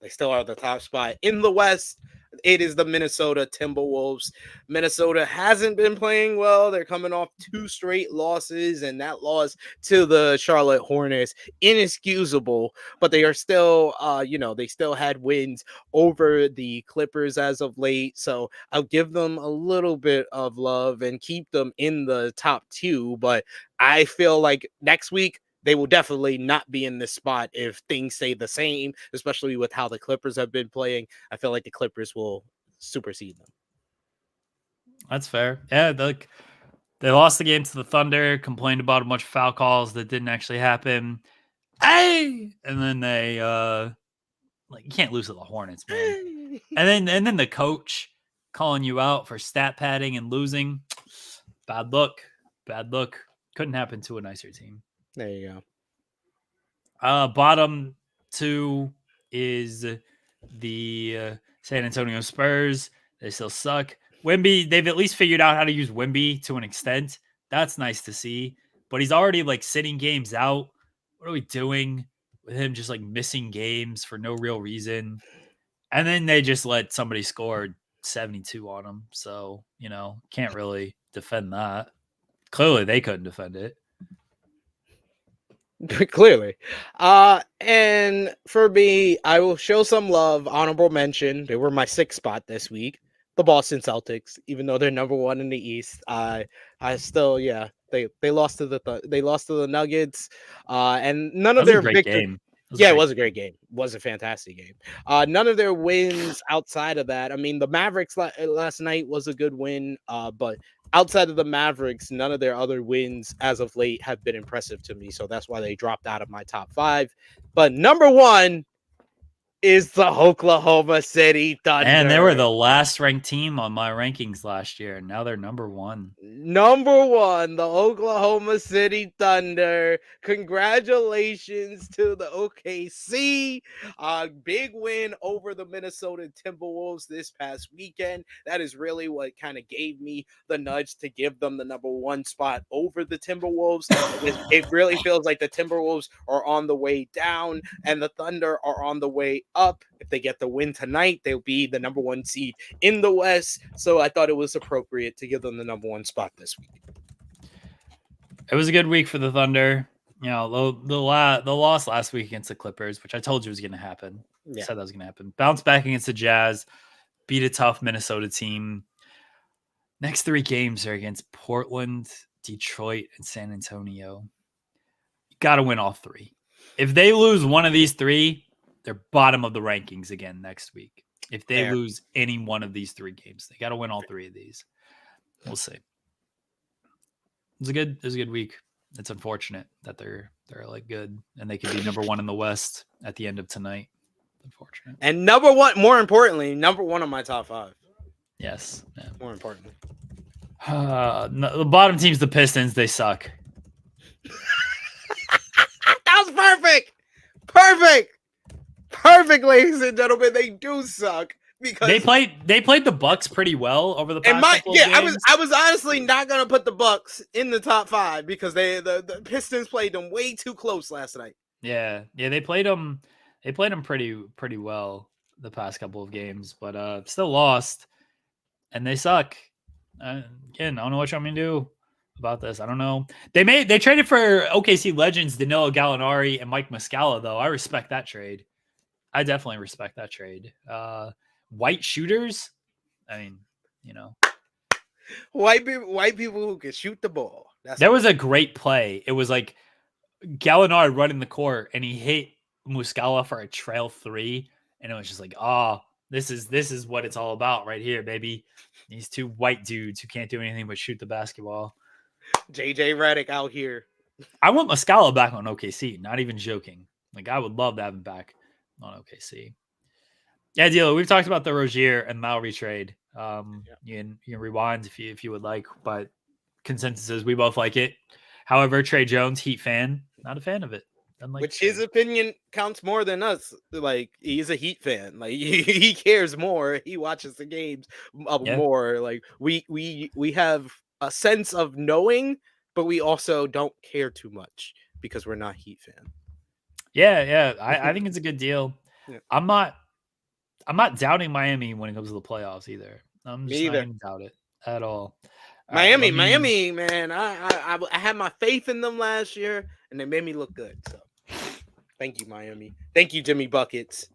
they still are the top spot in the West. It is the Minnesota Timberwolves. Minnesota hasn't been playing well. They're coming off 2 straight losses, and that loss to the Charlotte Hornets, inexcusable, but they are still, they still had wins over the Clippers as of late. So I'll give them a little bit of love and keep them in the top 2. But I feel like next week, they will definitely not be in this spot if things stay the same, especially with how the Clippers have been playing. I feel like the Clippers will supersede them. That's fair. Yeah, they lost the game to the Thunder, complained about a bunch of foul calls that didn't actually happen. Hey! And then they you can't lose to the Hornets, man. And then the coach calling you out for stat padding and losing. Bad look. Bad look. Couldn't happen to a nicer team. There you go. Bottom 2 is the San Antonio Spurs. They still suck. Wemby, they've at least figured out how to use Wemby to an extent. That's nice to see. But he's already sitting games out. What are we doing with him just missing games for no real reason? And then they just let somebody score 72 on him. So, can't really defend that. Clearly, they couldn't defend it. Clearly. And for me, I will show some love. Honorable mention. They were my 6th spot this week. The Boston Celtics, even though they're number 1 in the East, I still, they lost to the Nuggets, and none of their game. It was a great game. It was a fantastic game. None of their wins outside of that. I mean, the Mavericks last night was a good win, but outside of the Mavericks, none of their other wins as of late have been impressive to me. So that's why they dropped out of my top 5. But number 1 is the Oklahoma City Thunder. And they were the last ranked team on my rankings last year, and now they're number 1. Number 1, the Oklahoma City Thunder. Congratulations to the OKC. Big win over the Minnesota Timberwolves this past weekend. That is really what kind of gave me the nudge to give them the number 1 spot over the Timberwolves. It really feels like the Timberwolves are on the way down and the Thunder are on the way up. If they get the win tonight, they'll be the number 1 seed in the West. So I thought it was appropriate to give them the number 1 spot this week. It was a good week for the Thunder. The loss last week against the Clippers, which I told you was going to happen. Yeah. I said that was going to happen. Bounce back against the Jazz, beat a tough Minnesota team. Next 3 games are against Portland, Detroit, and San Antonio. You got to win all 3. If they lose one of these 3, they're bottom of the rankings again next week. If they lose any one of these 3 games, they got to win all 3 of these. We'll see. It was a good week. It's unfortunate that they're good and they could be number 1 in the West at the end of tonight. Unfortunate. And number 1, more importantly, number 1 on my top 5. Yes. Yeah. More importantly. The bottom team's the Pistons. They suck. That was perfect. Perfect, ladies and gentlemen. They do suck because they played the Bucks pretty well over the past couple of games. I was honestly not gonna put the Bucks in the top 5 because the Pistons played them way too close last night. Yeah, they played them. They played them pretty well the past couple of games, but still lost, and they suck. Again, I don't know what you want me to do about this. I don't know. They traded for OKC legends Danilo Gallinari and Mike Muscala, though. I respect that trade. I definitely respect that trade. White shooters. I mean, white people who can shoot the ball. There was a great play. It was like Gallinari running the court, and he hit Muscala for a trail 3, and it was just like, this is what it's all about right here, baby. These 2 white dudes who can't do anything but shoot the basketball. JJ Redick out here. I want Muscala back on OKC. Not even joking. I would love to have him back on OKC. Yeah, Dealer, we've talked about the Rozier and Lowry trade. You can rewind if you would like, but consensus is we both like it. However, Trey Jones, Heat fan, not a fan of it. Which his opinion counts more than us. He's a Heat fan. He cares more. He watches the games more. We have a sense of knowing, but we also don't care too much because we're not Heat fan. Yeah. I think it's a good deal. Yeah. I'm not I'm not doubting Miami when it comes to the playoffs either. I'm Me just not either. going to doubt it at all. All right, Miami, man. I had my faith in them last year, and they made me look good. So, thank you, Miami. Thank you, Jimmy Buckets.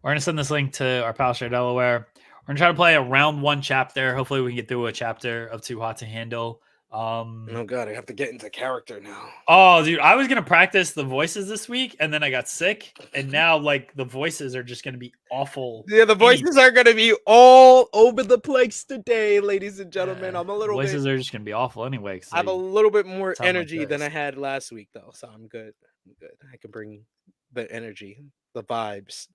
We're going to send this link to our pal Cher Delaware. We're going to try to play a round 1 chapter. Hopefully we can get through a chapter of Too Hot to Handle. Oh God, I have to get into character now. Oh, dude, I was gonna practice the voices this week, and then I got sick, and now like the voices are just gonna be awful. Yeah, the voices are gonna be all over the place today, ladies and gentlemen. I'm a little voices are just gonna be awful anyway. I have a little bit more sound like energy than I this. had last week, though, so I'm good. I can bring the energy, the vibes.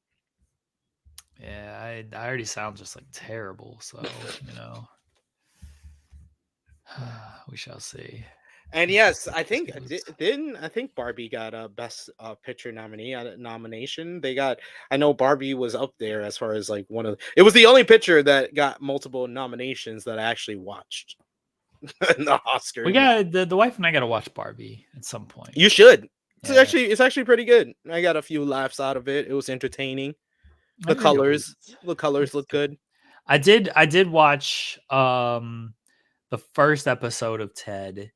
Yeah, I already sound just like terrible, so we shall see. And yes, I think I think Barbie got a best picture nomination. I know Barbie was up there as far as like it was the only picture that got multiple nominations that I actually watched in the Oscars. We got the wife and I got to watch Barbie at some point. You should. It's actually pretty good. I got a few laughs out of it. It was entertaining. The colors look good. I did watch the first episode of Ted,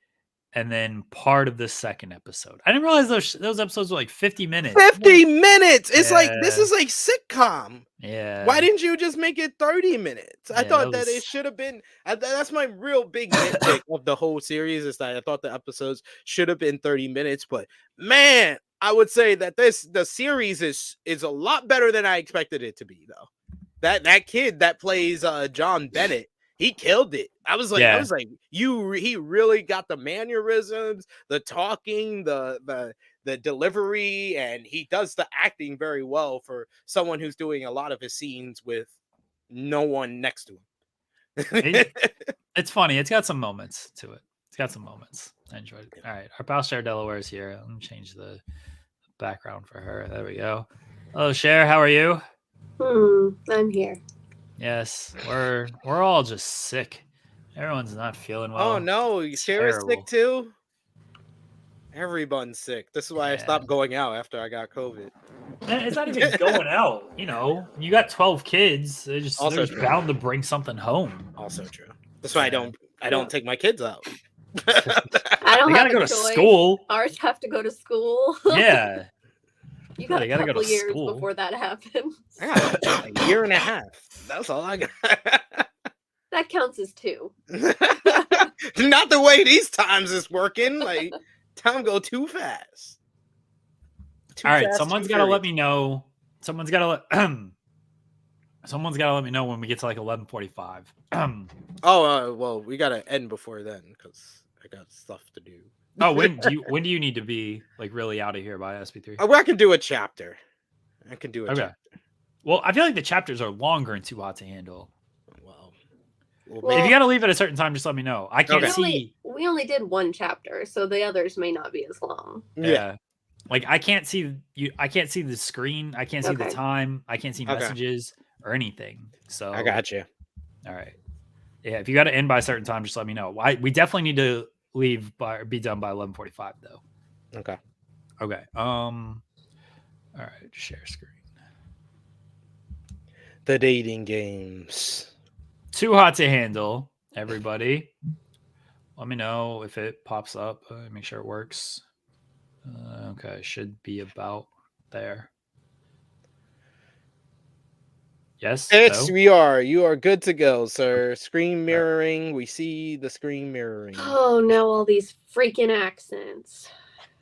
and then part of the second episode. I didn't realize those episodes were like 50 minutes. 50 minutes! It's like, this is like sitcom. Yeah. Why didn't you just make it 30 minutes? I thought that it should have been... That's my real big nitpick of the whole series, is that I thought the episodes should have been 30 minutes. But, man, I would say that the series is a lot better than I expected it to be, though. That kid that plays John Bennett, he killed it. I was like, he really got the mannerisms, the talking, the delivery, and he does the acting very well for someone who's doing a lot of his scenes with no one next to him. It's funny. It's got some moments to it. It's got some moments. I enjoyed it. All right. Our pal Cher Delaware is here. Let me change the background for her. There we go. Hello, Cher. How are you? I'm here. Yes. We're all just sick. Everyone's not feeling well. Oh no, Cher is sick too. Everyone's sick. This is why I stopped going out after I got COVID. It's not even going out. You got 12 kids. They're just bound to bring something home. Also true. That's why I don't take my kids out. I don't have to go to school. Ours have to go to school. Yeah. You got a couple years before that happens. Yeah, a year and a half. That's all I got. That counts as 2. Not the way these times is working. Like, time go too fast. All right, someone's got to let me know. Someone's got to let me know when we get to like 11:45. Well, we got to end before then because I got stuff to do. Oh, when do you need to be like really out of here by SP3? I can do a chapter. I can do a chapter. Well, I feel like the chapters are longer and too hot to handle. Well, if you got to leave at a certain time, just let me know. I can't see. We only did 1 chapter, so the others may not be as long. Yeah. Like I can't see you. I can't see the screen. I can't see the time. I can't see messages or anything. So I got you. All right. Yeah. If you got to end by a certain time, just let me know. We definitely need to be done by 11:45 though. Okay. All right. Share screen. The dating games. Too hot to handle, everybody. Let me know if it pops up. Make sure it works. Okay, should be about there. Yes. Yes, we are. You are good to go, sir. Screen mirroring. We see the screen mirroring. Oh no, all these freaking accents.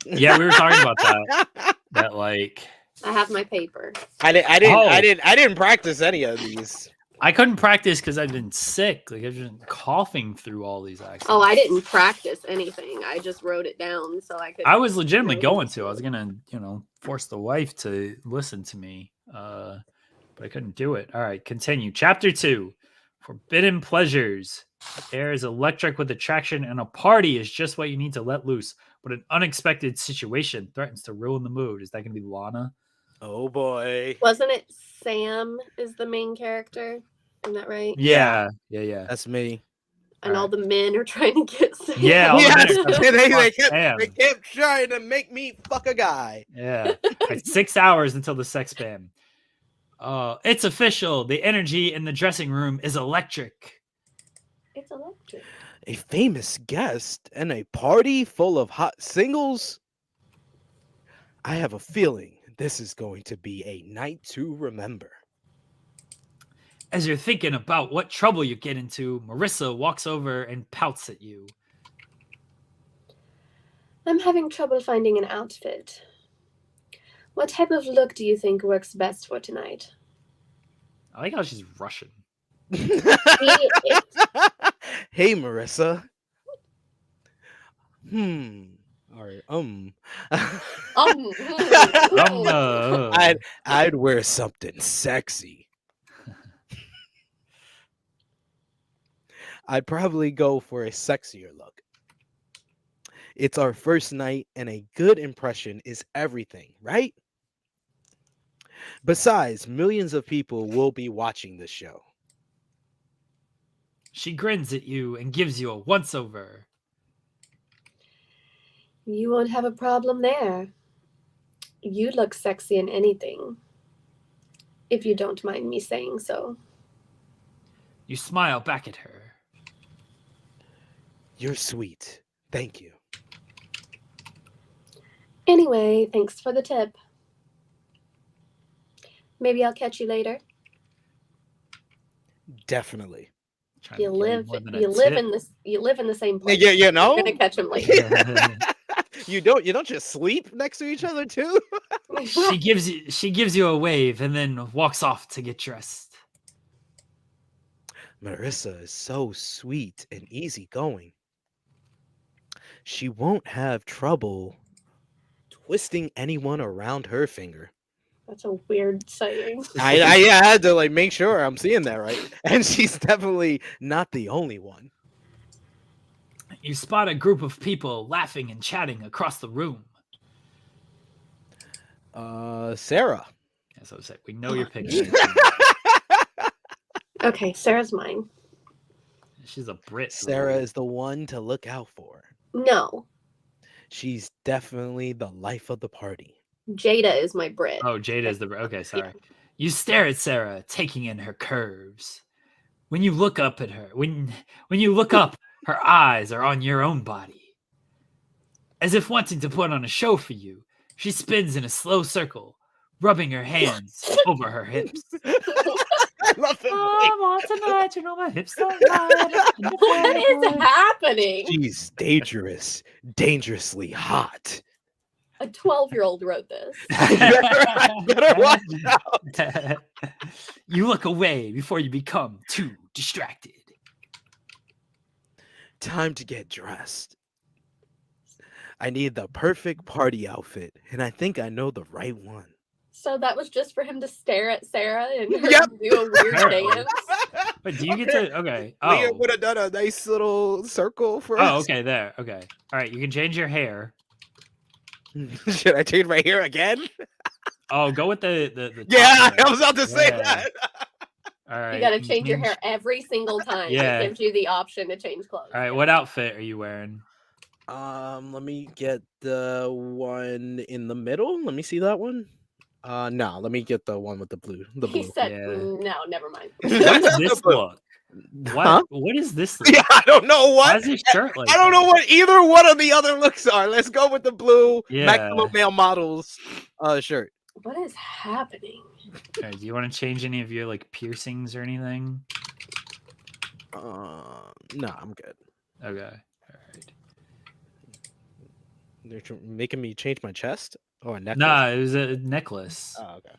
Yeah, we were talking about that. That like. I have my paper. I didn't practice any of these. I couldn't practice because I've been sick. Like I've been coughing through all these accents. Oh, I didn't practice anything. I just wrote it down so I could. I was legitimately going to. I was gonna, force the wife to listen to me, but I couldn't do it. All right, continue. Chapter 2: Forbidden Pleasures. The air is electric with attraction, and a party is just what you need to let loose. But an unexpected situation threatens to ruin the mood. Is that gonna be Lana? Oh boy! Wasn't it Sam is the main character? Isn't that right? Yeah. That's me. And all the men are trying to get Sam. Yeah, they kept trying to make me fuck a guy. Yeah, like 6 hours until the sex ban. It's official. The energy in the dressing room is electric. It's electric. A famous guest and a party full of hot singles? I have a feeling this is going to be a night to remember. As you're thinking about what trouble you get into, Marissa walks over and pouts at you. I'm having trouble finding an outfit. What type of look do you think works best for tonight? I like how she's Russian. Hey, Marissa. Or I'd wear something sexy. I'd probably go for a sexier look. It's our first night, and a good impression is everything, right? Besides, millions of people will be watching this show. She grins at you and gives you a once-over. You won't have a problem there. You look sexy in anything, if you don't mind me saying so. You smile back at her. You're sweet. Thank you. Anyway, thanks for the tip. Maybe I'll catch you later. Definitely. You live in the same place. Yeah, you know. You're gonna catch him later. You don't just sleep next to each other too? She gives you a wave and then walks off to get dressed. Marissa is so sweet and easygoing. She won't have trouble twisting anyone around her finger. That's a weird saying. I had to make sure I'm seeing that right. And she's definitely not the only one. You spot a group of people laughing and chatting across the room. Sarah. As I was saying, we know your picture. Okay, Sarah's mine. She's a Brit. Sarah is the one to look out for. No. She's definitely the life of the party. Jada is my Brit. Oh, Jada is the okay. Sorry. You stare at Sarah, taking in her curves. When you look up at her, when you look up, her eyes are on your own body. As if wanting to put on a show for you, she spins in a slow circle, rubbing her hands over her hips. I love it. I want tonight, you know my hips don't lie. What is happening? She's dangerous, dangerously hot. A 12-year-old wrote this. Better watch out. You look away before you become too distracted. Time to get dressed. I need the perfect party outfit, and I think I know the right one. So that was just for him to stare at Sarah and her Yep. do a weird dance. But do you get to okay? Leah Oh, would have done a nice little circle for oh, us. okay. There. Okay. All right. You can change your hair. Should I change my hair again? Oh, go with the top Yeah, hair. I was about to say Yeah. that. All right. You got to change your hair every single time. Yeah. It gives you the option to change clothes. All right. What outfit are you wearing? Let me get the one in the middle. Let me see that one. No, let me get the one with the blue. The He blue. said, Yeah. no, never mind. What is this look? What? Huh? What is this look? Yeah, I don't know Why what. is his shirt like I don't that? know what either one of the other looks are. Let's go with the blue Yeah. Maximum Male Models shirt. What is happening? All right, do you want to change any of your like piercings or anything? No, I'm good. Okay. All right. They're making me change my chest. Oh, a necklace. Nah, it was a necklace. Oh, okay.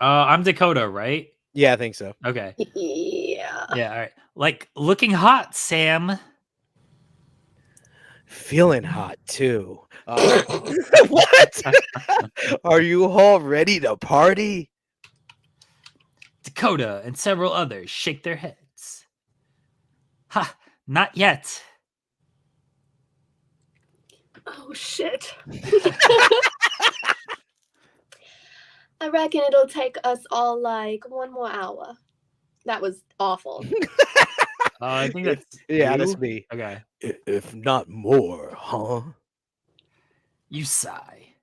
I'm Dakota, right? Yeah, I think so. Okay. Yeah. Yeah. All right. Like looking hot, Sam. Feeling hot too. What? Are you all ready to party? Dakota and several others shake their heads. Ha! Not yet. Oh, shit. I reckon it'll take us all like 1 more hour. That was awful. I think that's Yeah, you? that's me. Okay. If not more, huh? You sigh.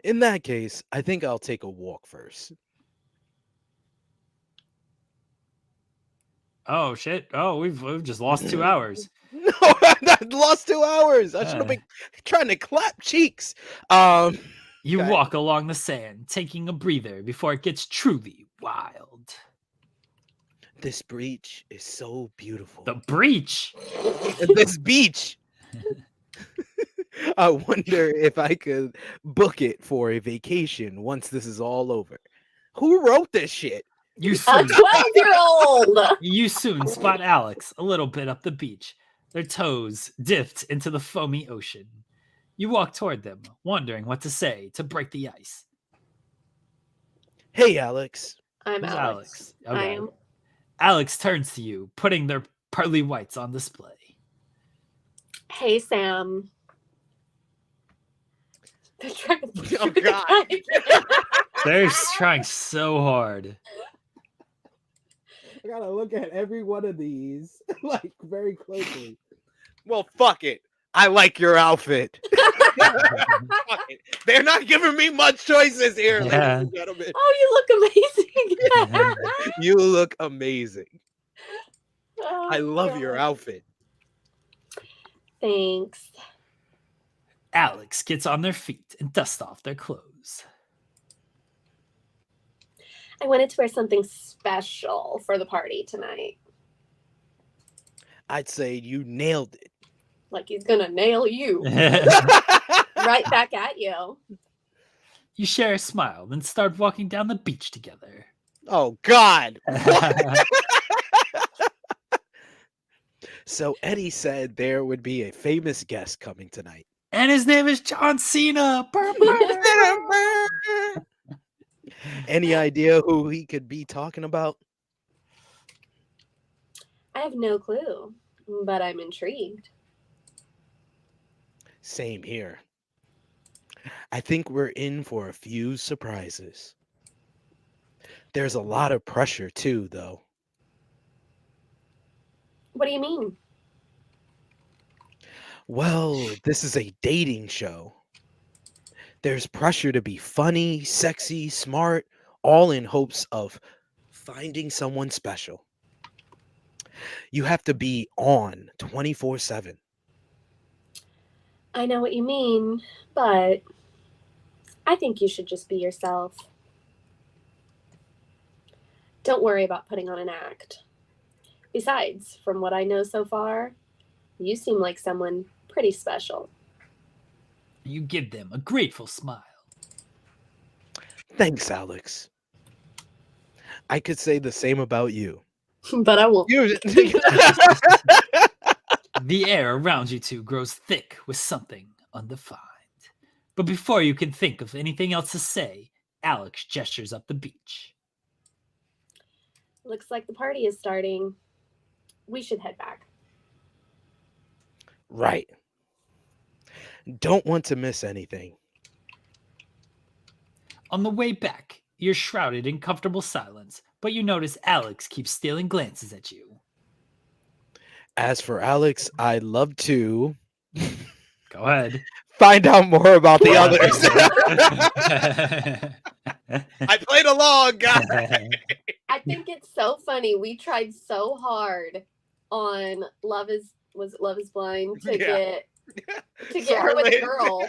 In that case, I think I'll take a walk first. Oh shit! Oh, we've just lost 2 hours. No, I lost 2 hours. I should have Uh. been trying to clap cheeks. You Okay. walk along the sand, taking a breather before it gets truly wild. This beach is so beautiful. The breach. This beach. I wonder if I could book it for a vacation once this is all over. Who wrote this shit? You A soon, 12-year-old. you soon spot Alex a little bit up the beach, their toes dipped into the foamy ocean. You walk toward them, wondering what to say to break the ice. Hey, Alex. I'm Who's Alex. I Okay. am. Alex turns to you, putting their pearly whites on display. Hey, Sam. They're trying to push Oh, you with the God. kite. They're trying so hard. I gotta look at every one of these like very closely. Well, fuck it. I like your outfit. Fuck it. They're not giving me much choices here, Yeah. ladies and gentlemen. Oh, you look amazing. You look amazing. Oh, I love your God. outfit. Thanks. Alex gets on their feet and dusts off their clothes. I wanted to wear something special for the party tonight. I'd say you nailed it. Like he's gonna nail you right back at you. You share a smile, then start walking down the beach together. Oh, God. So Eddie said there would be a famous guest coming tonight. And his name is John Cena. Any idea who he could be talking about? I have no clue, but I'm intrigued. Same here. I think we're in for a few surprises. There's a lot of pressure too, though. What do you mean? Well, this is a dating show. There's pressure to be funny, sexy, smart, all in hopes of finding someone special. You have to be on 24/7. I know what you mean, but I think you should just be yourself. Don't worry about putting on an act. Besides, from what I know so far, you seem like someone pretty special. You give them a grateful smile. Thanks, Alex. I could say the same about you. But I won't. The air around you two grows thick with something undefined. But before you can think of anything else to say, Alex gestures up the beach. Looks like the party is starting. We should head back. Right. Don't want to miss anything. On the way back, you're shrouded in comfortable silence, but you notice Alex keeps stealing glances at you. As for Alex, I'd love to Go ahead. find out more about the others. I played along, guys. I think it's so funny. We tried so hard on Love is Blind to Yeah. get her with a Charlotte. girl.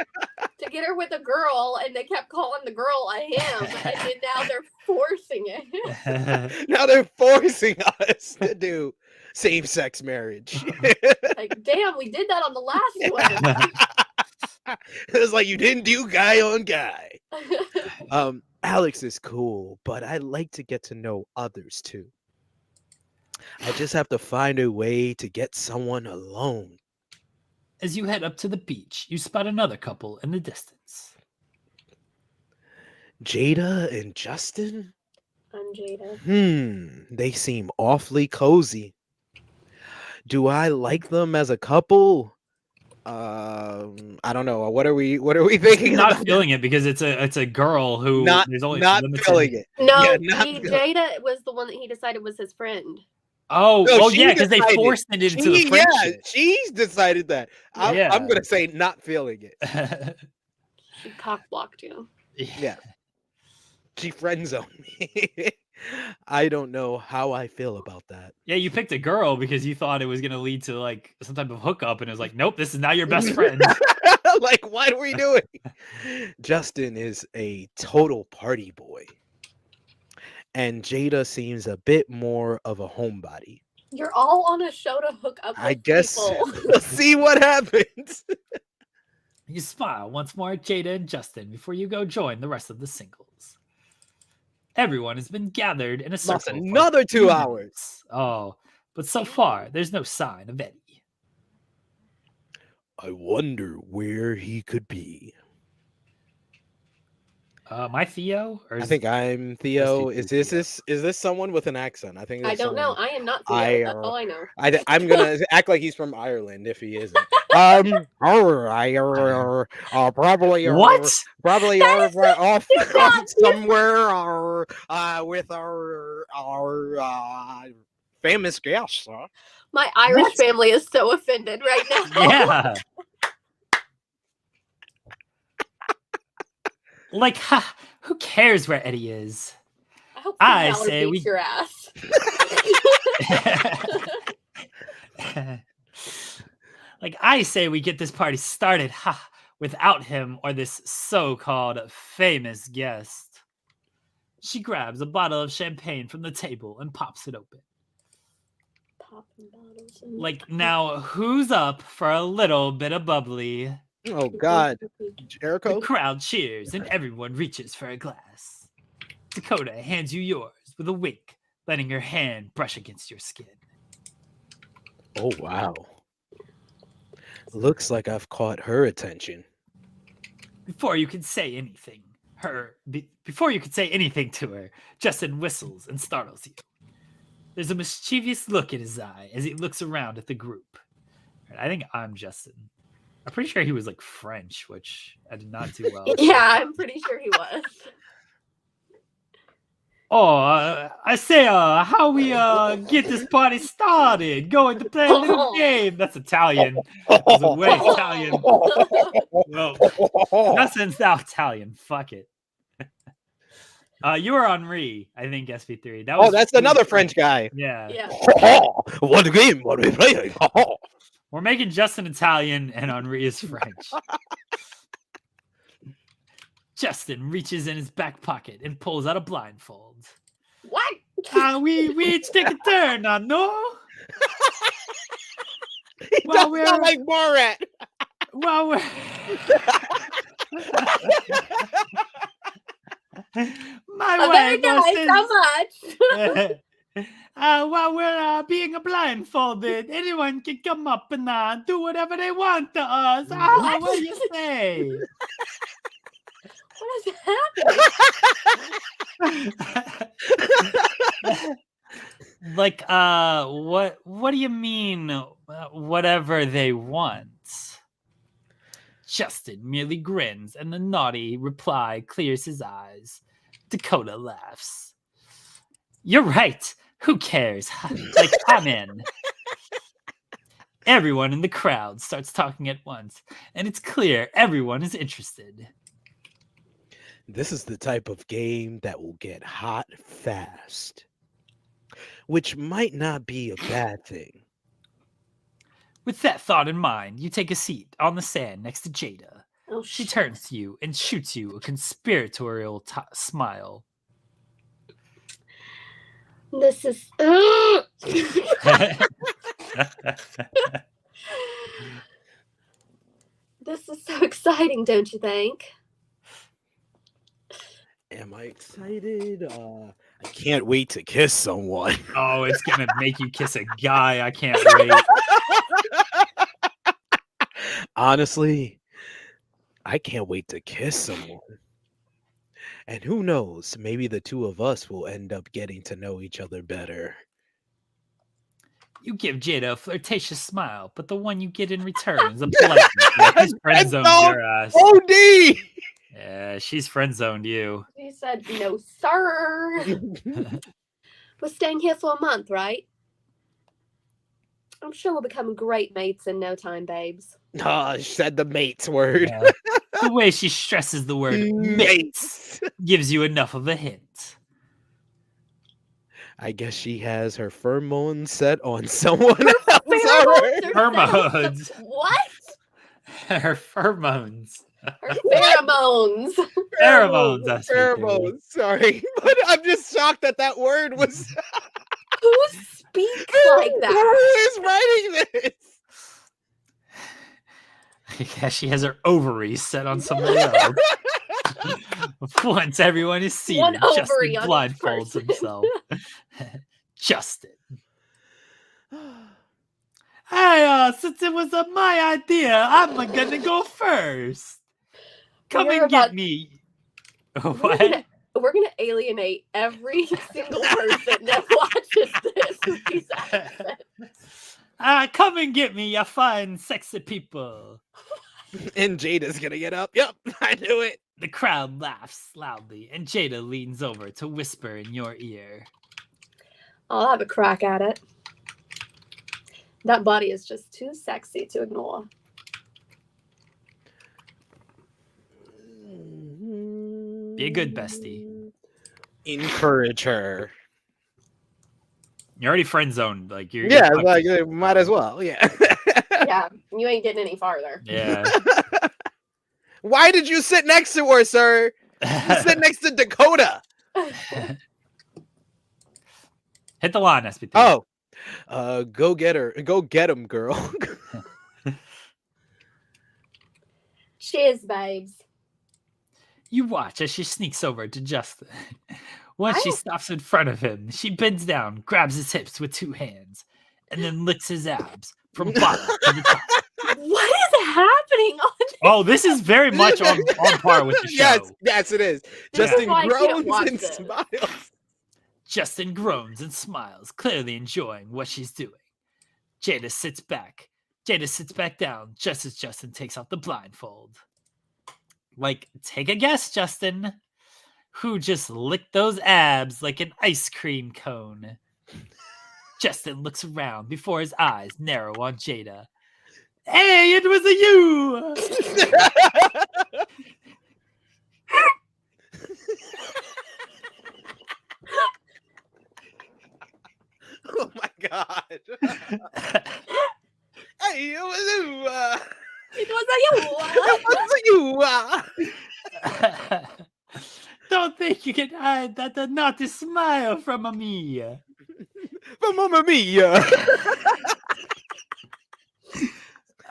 To get her with a girl, and they kept calling the girl a him, and then now they're forcing it. Now they're forcing us to do same-sex marriage. Like, damn, we did that on the last one. It was like you didn't do guy on guy. Alex is cool, but I like to get to know others too. I just have to find a way to get someone alone. As you head up to the beach, you spot another couple in the distance. Jada and Justin? I'm Jada. They seem awfully cozy. Do I like them as a couple? I don't know. What are we thinking? Not about? feeling it because it's a girl who Not there's only not limited- feeling it. No, Yeah, not Jada was the one that he decided was his friend. Oh, No, well, she yeah, because they decided. forced it into the Yeah, friendship. she's decided that. I'm Yeah. gonna say not feeling it. She cock blocked you. Yeah. She friend zoned me. I don't know how I feel about that. Yeah, you picked a girl because you thought it was gonna lead to like some type of hookup, and it was like, nope, this is now your best friend. Like, what are we doing? Justin is a total party boy. And Jada seems a bit more of a homebody. You're all on a show to hook up with I guess people. let's see what happens. You smile once more at Jada and Justin before you go join the rest of the singles. Everyone has been gathered in a circle. Lost another 2 hours. Oh, but so far, there's no sign of Eddie. I wonder where he could be. Am I Theo? Or I think I'm Theo. Yes, Is this someone with an accent? I think I it's don't know. someone- I am not Theo. That's all I know. I'm gonna act like he's from Ireland if he isn't. Probably What? probably That is off not- somewhere or with our famous guest. Huh? My Irish What? family is so offended right now. Yeah. Like, ha, who cares where Eddie is? I hope I Finn Balor say beats we- your ass. Like, I say we get this party started, ha, without him or this so-called famous guest. She grabs a bottle of champagne from the table and pops it open. Popping bottles and- Like, now, who's up for a little bit of bubbly? Oh God, The Jericho. crowd cheers and everyone reaches for a glass. Dakota hands you yours with a wink, letting her hand brush against your skin. Oh wow. Looks like I've caught her attention. Before you can say anything, before you can say anything to her, Justin whistles and startles you. There's a mischievous look in his eye as he looks around at the group. I think I'm Justin. I'm pretty sure he was like French, which I did not do well. Yeah, I'm pretty sure he was. Oh, I say, how we get this party started? Going to play a little game. That's Italian. That's a way Italian. Well, Justin's now Italian. Fuck it. You were Henri, I think, SP3. That was That's another French guy. Yeah. Yeah. What game? What are we playing? We're making Justin Italian and Henri is French. Justin reaches in his back pocket and pulls out a blindfold. What? We each take a turn now, no? He Well, does sound like Borat. Well, we're... My Very way, nice. How much? While we're being blindfolded, anyone can come up and do whatever they want to us. What do you say? What is happening? Like, what do you mean, whatever they want? Justin merely grins, and the naughty reply clears his eyes. Dakota laughs. You're right. Who cares? Like, I'm in. Everyone in the crowd starts talking at once, and it's clear everyone is interested. This is the type of game that will get hot fast, which might not be a bad thing. With that thought in mind, you take a seat on the sand next to Jada. Oh, She shit. turns to you and shoots you a conspiratorial smile. This is. This is so exciting, don't you think? Am I excited? I can't wait to kiss someone. Oh, it's gonna make you kiss a guy. I can't wait. Honestly, I can't wait to kiss someone. And who knows, maybe the two of us will end up getting to know each other better. You give Jada a flirtatious smile, but the one you get in return is a blunt. Like she's friend zoned your ass. OD! Yeah, she's friend zoned you. He said, no, sir. We're staying here for a month, right? I'm sure we'll become great mates in no time, babes. She said the mates word. Yeah. The way she stresses the word mates gives you enough of a hint. I guess she has her pheromones set on someone else. Pheromones. What? Her pheromones. Her pheromones. Pheromones, SP3. Pheromones. Sorry, but I'm just shocked that that word was. Who speaks like Who that? is writing this? Yeah, she has her ovaries set on somebody else. Once everyone is seated, One Justin ovary on each blindfolds person. himself. Justin. Hey, since it was my idea, I'm gonna go first. Come We're and get about- me. We're What? gonna alienate every single person that watches this with these accents. Come and get me, you fine, sexy people. And Jada's gonna get up. Yep, I knew it. The crowd laughs loudly, and Jada leans over to whisper in your ear. I'll have a crack at it. That body is just too sexy to ignore. Be a good bestie. Encourage her. You're already friend zoned. Like you're Yeah, fucked. like might as well. Yeah. Yeah, you ain't getting any farther. Yeah. Why did you sit next to her, sir? You sit next to Dakota. Hit the line, SP3. Oh, go get her. Go get him, girl. Cheers, babes. You watch as she sneaks over to Justin. Once she I- stops in front of him, she bends down, grabs his hips with two hands, and then licks his abs from bottom to the top. What is happening on this? Oh, this is very much on par with the show. Yes, it is. This is Justin why I can't groans watch and this. smiles. Justin groans and smiles, clearly enjoying what she's doing. Jada sits back. Jada sits back down just as Justin takes off the blindfold. Like, take a guess, Justin. Who just licked those abs like an ice cream cone? Justin looks around before his eyes narrow on Jada. Hey, it was a you! Oh my god. Hey, it was you. It was a you. It was you. Don't think you can hide that naughty smile from me. But Mamma Mia.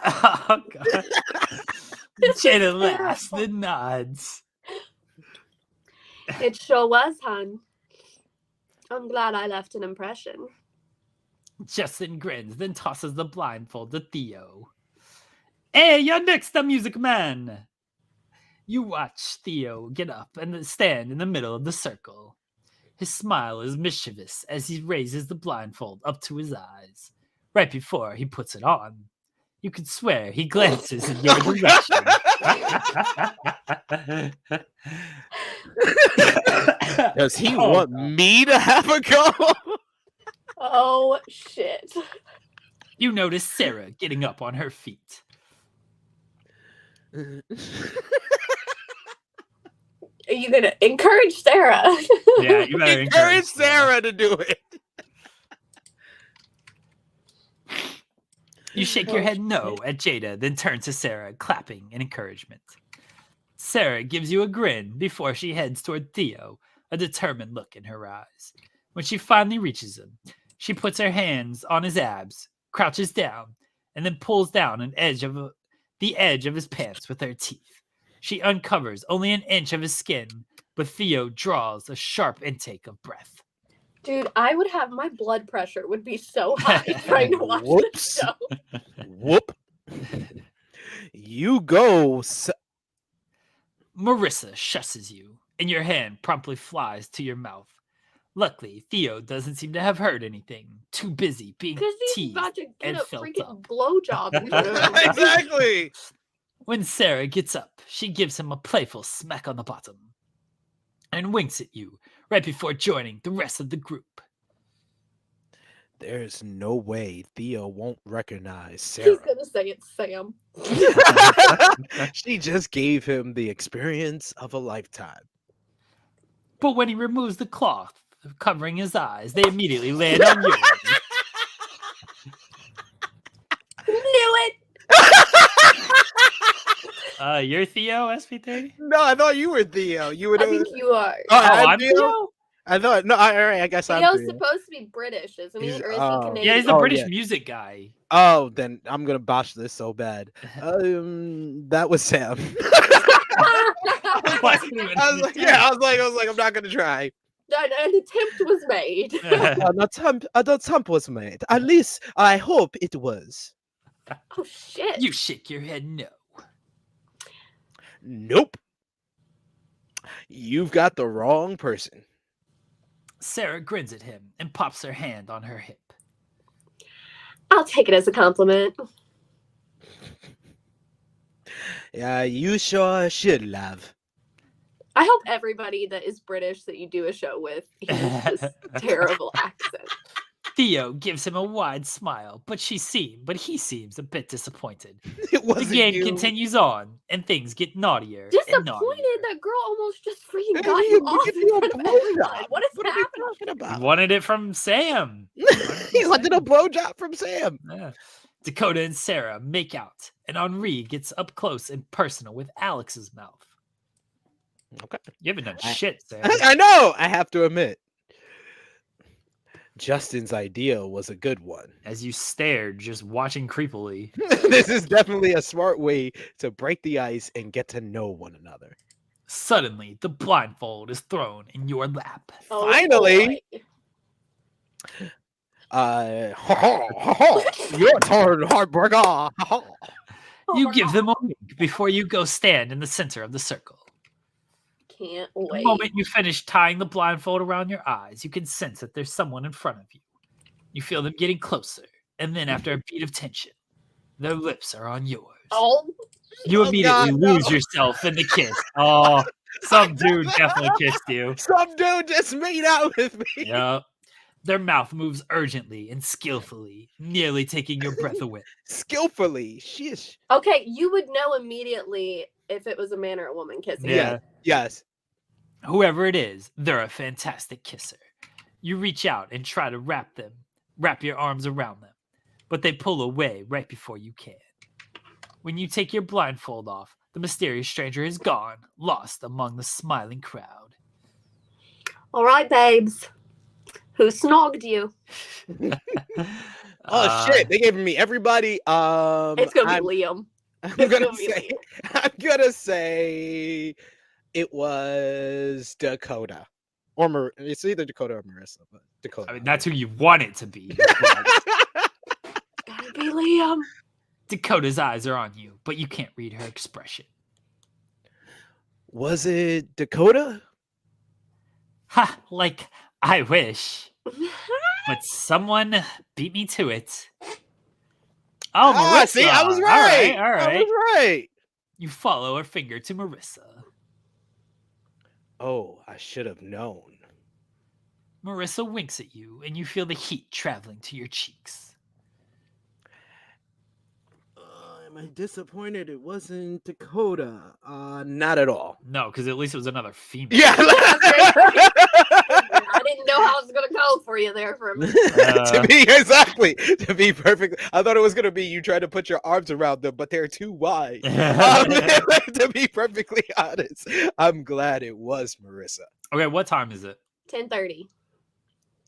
Oh, God. Jada laughs, then nods. It sure was, hon. I'm glad I left an impression. Justin grins, then tosses the blindfold to Theo. Hey, you're next, the music man. You watch Theo get up and stand in the middle of the circle. His smile is mischievous as he raises the blindfold up to his eyes. Right before he puts it on, you could swear he glances in your direction. Does he want me to have a go? Oh, shit. You notice Sarah getting up on her feet. Are you going to encourage Sarah? Yeah, you better Encourage Sarah to do it. You shake your head no at Jada, then turn to Sarah, clapping in encouragement. Sarah gives you a grin before she heads toward Theo, a determined look in her eyes. When she finally reaches him, she puts her hands on his abs, crouches down, and then pulls down the edge of his pants with her teeth. She uncovers only an inch of his skin, but Theo draws a sharp intake of breath. Dude, I would have my blood pressure would be so high trying to watch this show. Whoop. You go. Marissa shusses you, and your hand promptly flies to your mouth. Luckily, Theo doesn't seem to have heard anything, too busy being Because he's teased about to get and a felt freaking up. blowjob. Exactly. When Sarah gets up, she gives him a playful smack on the bottom and winks at you right before joining the rest of the group. There's no way Theo won't recognize He's Sarah. gonna say it's Sam. She just gave him the experience of a lifetime. But when he removes the cloth covering his eyes, they immediately land on yours. Knew it. You're Theo, SP3? No, I thought you were Theo. You would. I think you are. Oh, I'm Theo? I thought no. All right, I guess I'm Theo's Theo. supposed to be British, isn't he? He's- Or is oh. he Canadian? Yeah, he's the Oh, British yeah. music guy. Oh, then I'm gonna botch this so bad. That was Sam. Wasn't even I was like, yeah, I was like, I'm not gonna try. An attempt was made. An attempt was made. At least I hope it was. Oh shit. You shake your head no. Nope. You've got the wrong person. Sarah grins at him and pops her hand on her hip. I'll take it as a compliment. Yeah, you sure should, love. I hope everybody that is British that you do a show with hears this terrible accent. Theo gives him a wide smile, but he seems a bit disappointed. It The wasn't game you. continues on, and things get naughtier. and Disappointed naughtier. that girl almost just freaking Hey, got you you can off give in you a front of blowjob. everyone. What is What are we happening? talking He about? wanted it from Sam. He wanted a blowjob from Sam. Yeah. Dakota and Sarah make out, and Henri gets up close and personal with Alex's mouth. Okay. You haven't done I- shit, Sam. I know. I have to admit, Justin's idea was a good one. As you stared, just watching creepily. This is definitely a smart way to break the ice and get to know one another. Suddenly, the blindfold is thrown in your lap. Oh, Finally. boy. Your turn, heartbreaker. You Oh, give them a wink before you go stand in the center of the circle. can't The wait. moment you finish tying the blindfold around your eyes, you can sense that there's someone in front of you. You feel them getting closer, and then after a beat of tension, their lips are on yours. Oh, You Oh, immediately God, no. lose yourself in the kiss. Oh, some dude definitely kissed you. Some dude just made out with me. Yep. Their mouth moves urgently and skillfully, nearly taking your breath away. Skillfully. Sheesh. okay. You would know immediately if it was a man or a woman kissing. Yeah. Yes. Whoever it is, they're a fantastic kisser. You reach out and try to wrap your arms around them, but they pull away right before you can. When you take your blindfold off, the mysterious stranger is gone, lost among the smiling crowd. All right, babes. Who snogged you? Oh shit! They gave me everybody. It's gonna be Liam. I'm It's gonna gonna be say. I'm gonna say it was Dakota, or it's either Dakota or Marissa, but Dakota. I mean, that's who you want it to be. Gotta be Liam. Dakota's eyes are on you, but you can't read her expression. Was it Dakota? Ha! Like, I wish. But someone beat me to it. Oh, Marissa! See, I was right. All right. I was right. You follow her finger to Marissa. Oh, I should have known. Marissa winks at you, and you feel the heat traveling to your cheeks. Am I disappointed it wasn't Dakota? Not at all. No, because at least it was another female. Yeah. I didn't know how it was gonna go for you there for a minute. To be perfect, I thought it was gonna be you trying to put your arms around them, but they're too wide. To be perfectly honest, I'm glad it was Marissa. Okay, what time is it? 10:30.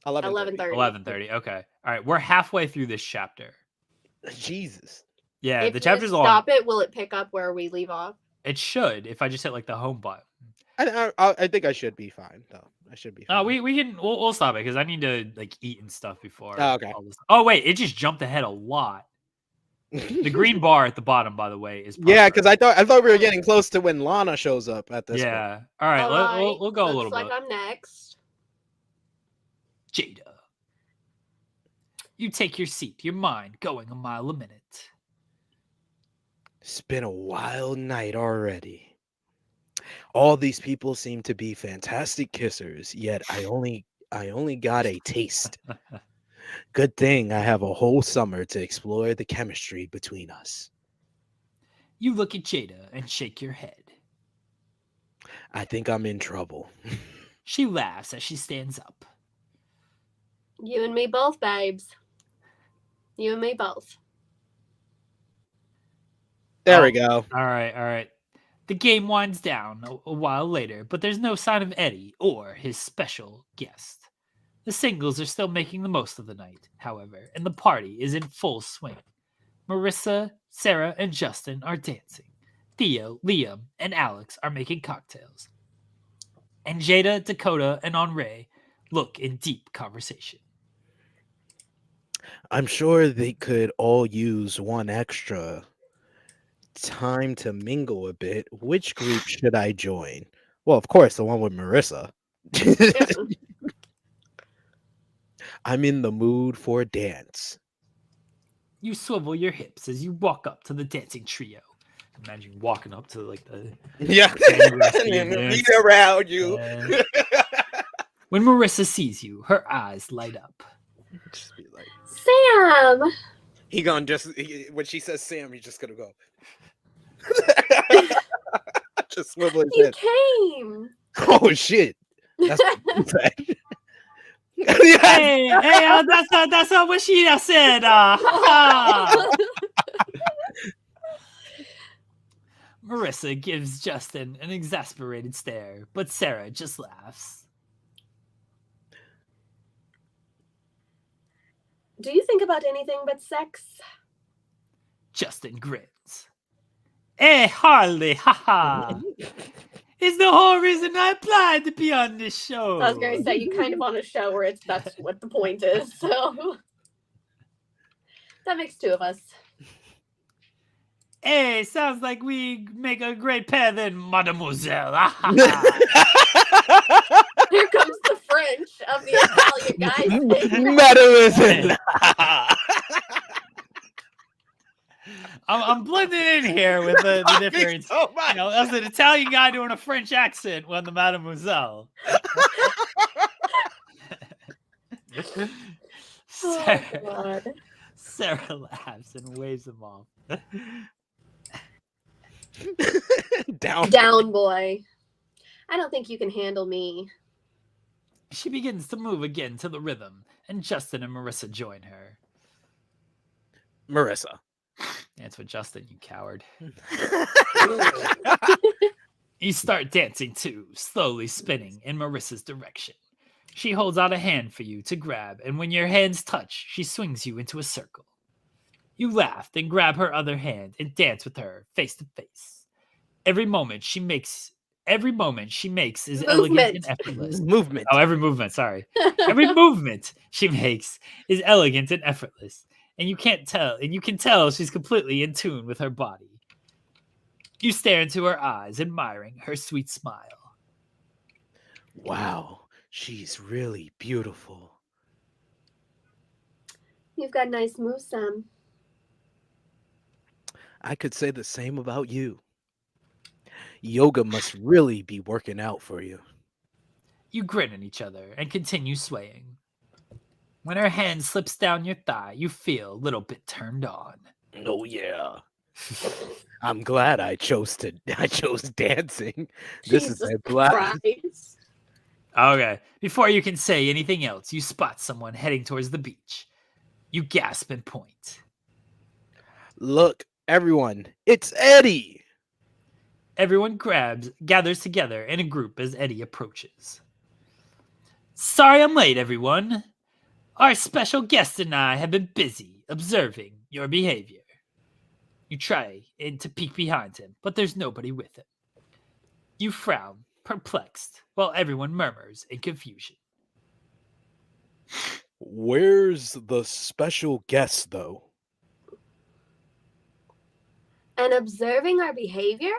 11:30. 11:30. Okay. All right, we're halfway through this chapter. Jesus. Yeah, If the you chapter's long. stop it, will it pick up where we leave off? It should if I just hit like the home button. I think I should be fine though. I should be fine. Oh, we'll stop it because I need to like eat and stuff before. Oh, okay. all this. Oh wait, it just jumped ahead a lot. The green bar at the bottom, by the way, is Yeah, purple. because I thought we were getting close to when Lana shows up at this point. Yeah. All right, we'll go a Looks little like bit. I'm next. Jada. You take your seat, your mind going a mile a minute. It's been a wild night already. All these people seem to be fantastic kissers, yet I only got a taste. Good thing I have a whole summer to explore the chemistry between us. You look at Jada and shake your head. I think I'm in trouble. She laughs as she stands up. You and me both, babes. You and me both. There Oh, we go. All right. The game winds down a while later, but there's no sign of Eddie or his special guest. The singles are still making the most of the night, however, and the party is in full swing. Marissa, Sarah, and Justin are dancing. Theo, Liam, and Alex are making cocktails. And Jada, Dakota, and Henri look in deep conversation. I'm sure they could all use one extra time to mingle a bit. Which group should I join? Well, of course, the one with Marissa. I'm in the mood for a dance. You swivel your hips as you walk up to the dancing trio. Imagine walking up to like the Yeah. and Beat around you. When Marissa sees you, her eyes light up. Just be like, Sam! he gonna just when she says Sam, he's just gonna go. Just swivel his You head. came! Oh shit! That's bad. Hey, that's not what she said. Marissa gives Justin an exasperated stare, but Sarah just laughs. Do you think about anything but sex? Justin grins. Hardly, haha. It's the whole reason I applied to be on this show. I was going to say, you kind of on a show where that's what the point is, so that makes two of us. Hey, sounds like we make a great pair then, mademoiselle. Here comes the French of the Italian guys. Mademoiselle. I'm blending in here with the difference. So much. You know, that's an Italian guy doing a French accent when the mademoiselle. Sarah, God. Sarah laughs and waves him off. Down, boy. I don't think you can handle me. She begins to move again to the rhythm, and Justin and Marissa join her. Marissa. That's what Justin, you coward. You start dancing too, slowly spinning in Marissa's direction. She holds out a hand for you to grab, and when your hands touch, she swings you into a circle. You laugh, then grab her other hand and dance with her face to face. Every moment she makes is elegant and effortless. Movement. Oh, every movement, sorry. Every movement she makes is elegant and effortless. And you can tell she's completely in tune with her body. You stare into her eyes, admiring her sweet smile. Wow, she's really beautiful. You've got nice moves, Sam. I could say the same about you. Yoga must really be working out for you. You grin at each other and continue swaying. When her hand slips down your thigh, you feel a little bit turned on. Oh yeah. I'm glad I chose dancing. This is a blast. Christ. Okay, before you can say anything else, you spot someone heading towards the beach. You gasp and point. Look, everyone, it's Eddie. Everyone gathers together in a group as Eddie approaches. Sorry I'm late, everyone. Our special guest and I have been busy observing your behavior. You try to peek behind him, but there's nobody with him. You frown, perplexed, while everyone murmurs in confusion. Where's the special guest, though? And observing our behavior?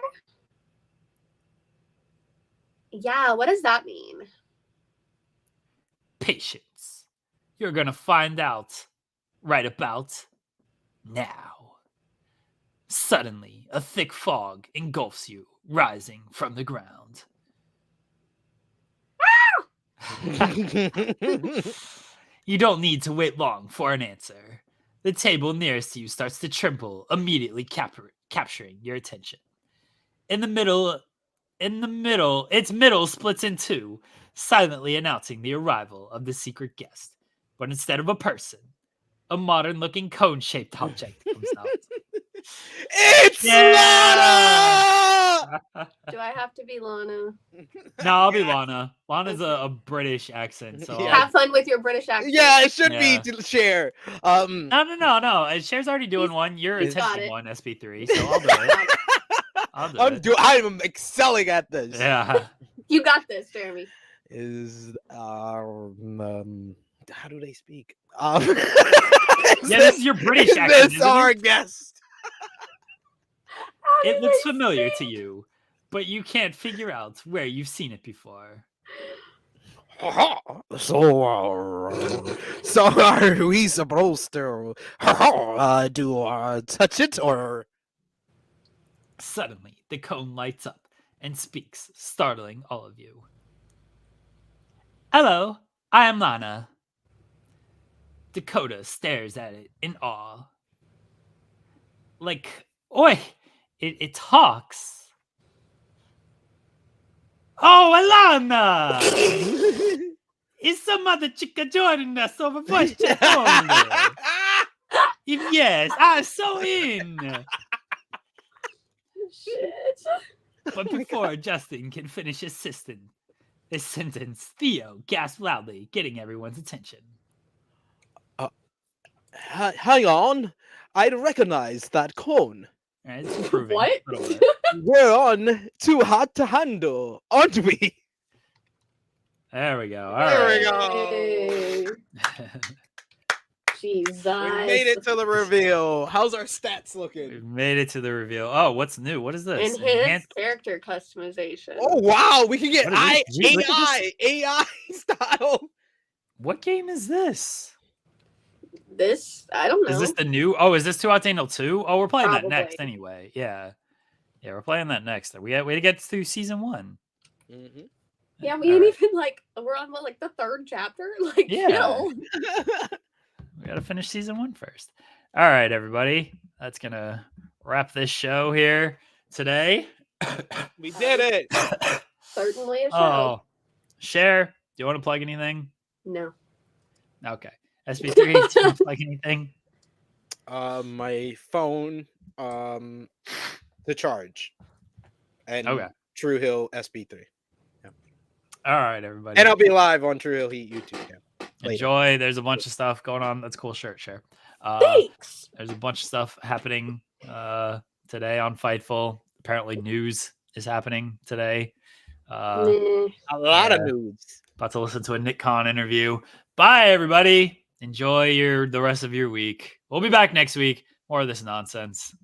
Yeah, what does that mean? Patience. You're gonna find out right about now. Suddenly, a thick fog engulfs you, rising from the ground. You don't need to wait long for an answer. The table nearest to you starts to tremble, immediately capturing your attention. In the middle, its middle splits in two, silently announcing the arrival of the secret guest. But instead of a person, a modern-looking cone-shaped object comes out. It's Lana! Do I have to be Lana? No, I'll be Lana. Lana's a British accent, so Yeah. Have fun with your British accent. Yeah, it should Yeah. be to Cher. No. Cher's already doing one. You're He's got attempting it. one, SP3, so I'll do it. I'll do it. I'm excelling at this. Yeah. You got this, Jeremy. Is how do they speak? Yeah, this is your British is accent. this isn't our it? guest? It looks familiar to you, but you can't figure out where you've seen it before. So are we supposed to touch it or? Suddenly, the cone lights up and speaks, startling all of you. Hello, I am Lana. Dakota stares at it in awe. Like, oi, it talks. Oh, Alana! Is some other chica joining us over voice chat only? If yes, I'm so in. Shit. But before Justin can finish his sentence, Theo gasps loudly, getting everyone's attention. Hang on, I recognize that cone. All right, it's improving. What? a little bit. We're on Too Hot to Handle, aren't we? There we go. All There we right. go. Hey. Jesus. We made it to the reveal. How's our stats looking? We've made it to the reveal. Oh, what's new? What is this? Enhanced character customization. Oh wow, we can get What is this? Gee, look at AI style. What game is this? This, I don't know. Is this the new? Oh, is this 2 Hot to Handle 2? Oh, we're playing that next Probably. anyway. Yeah. Yeah, we're playing that next. We had to get through season 1. Mm-hmm. Yeah, we ain't even we're on like the 3rd chapter. Like, Yeah. chill. We got to finish season 1 first. All right, everybody. That's going to wrap this show here today. We did it. Certainly a show. Oh, Cher, do you want to plug anything? No. Okay. SP3, do you want to plug anything? My phone, to charge, and Okay. True Hill SP3, All right, everybody. and I'll be live on True Hill Heat YouTube channel. later. Enjoy. There's a bunch of stuff going on. That's a cool shirt, Cher. Thanks. There's a bunch of stuff happening today on Fightful. Apparently, news is happening today. Nah. A lot of yeah. nudes. About to listen to a Nick Khan interview. Bye, everybody. Enjoy the rest of your week. We'll be back next week. More of this nonsense.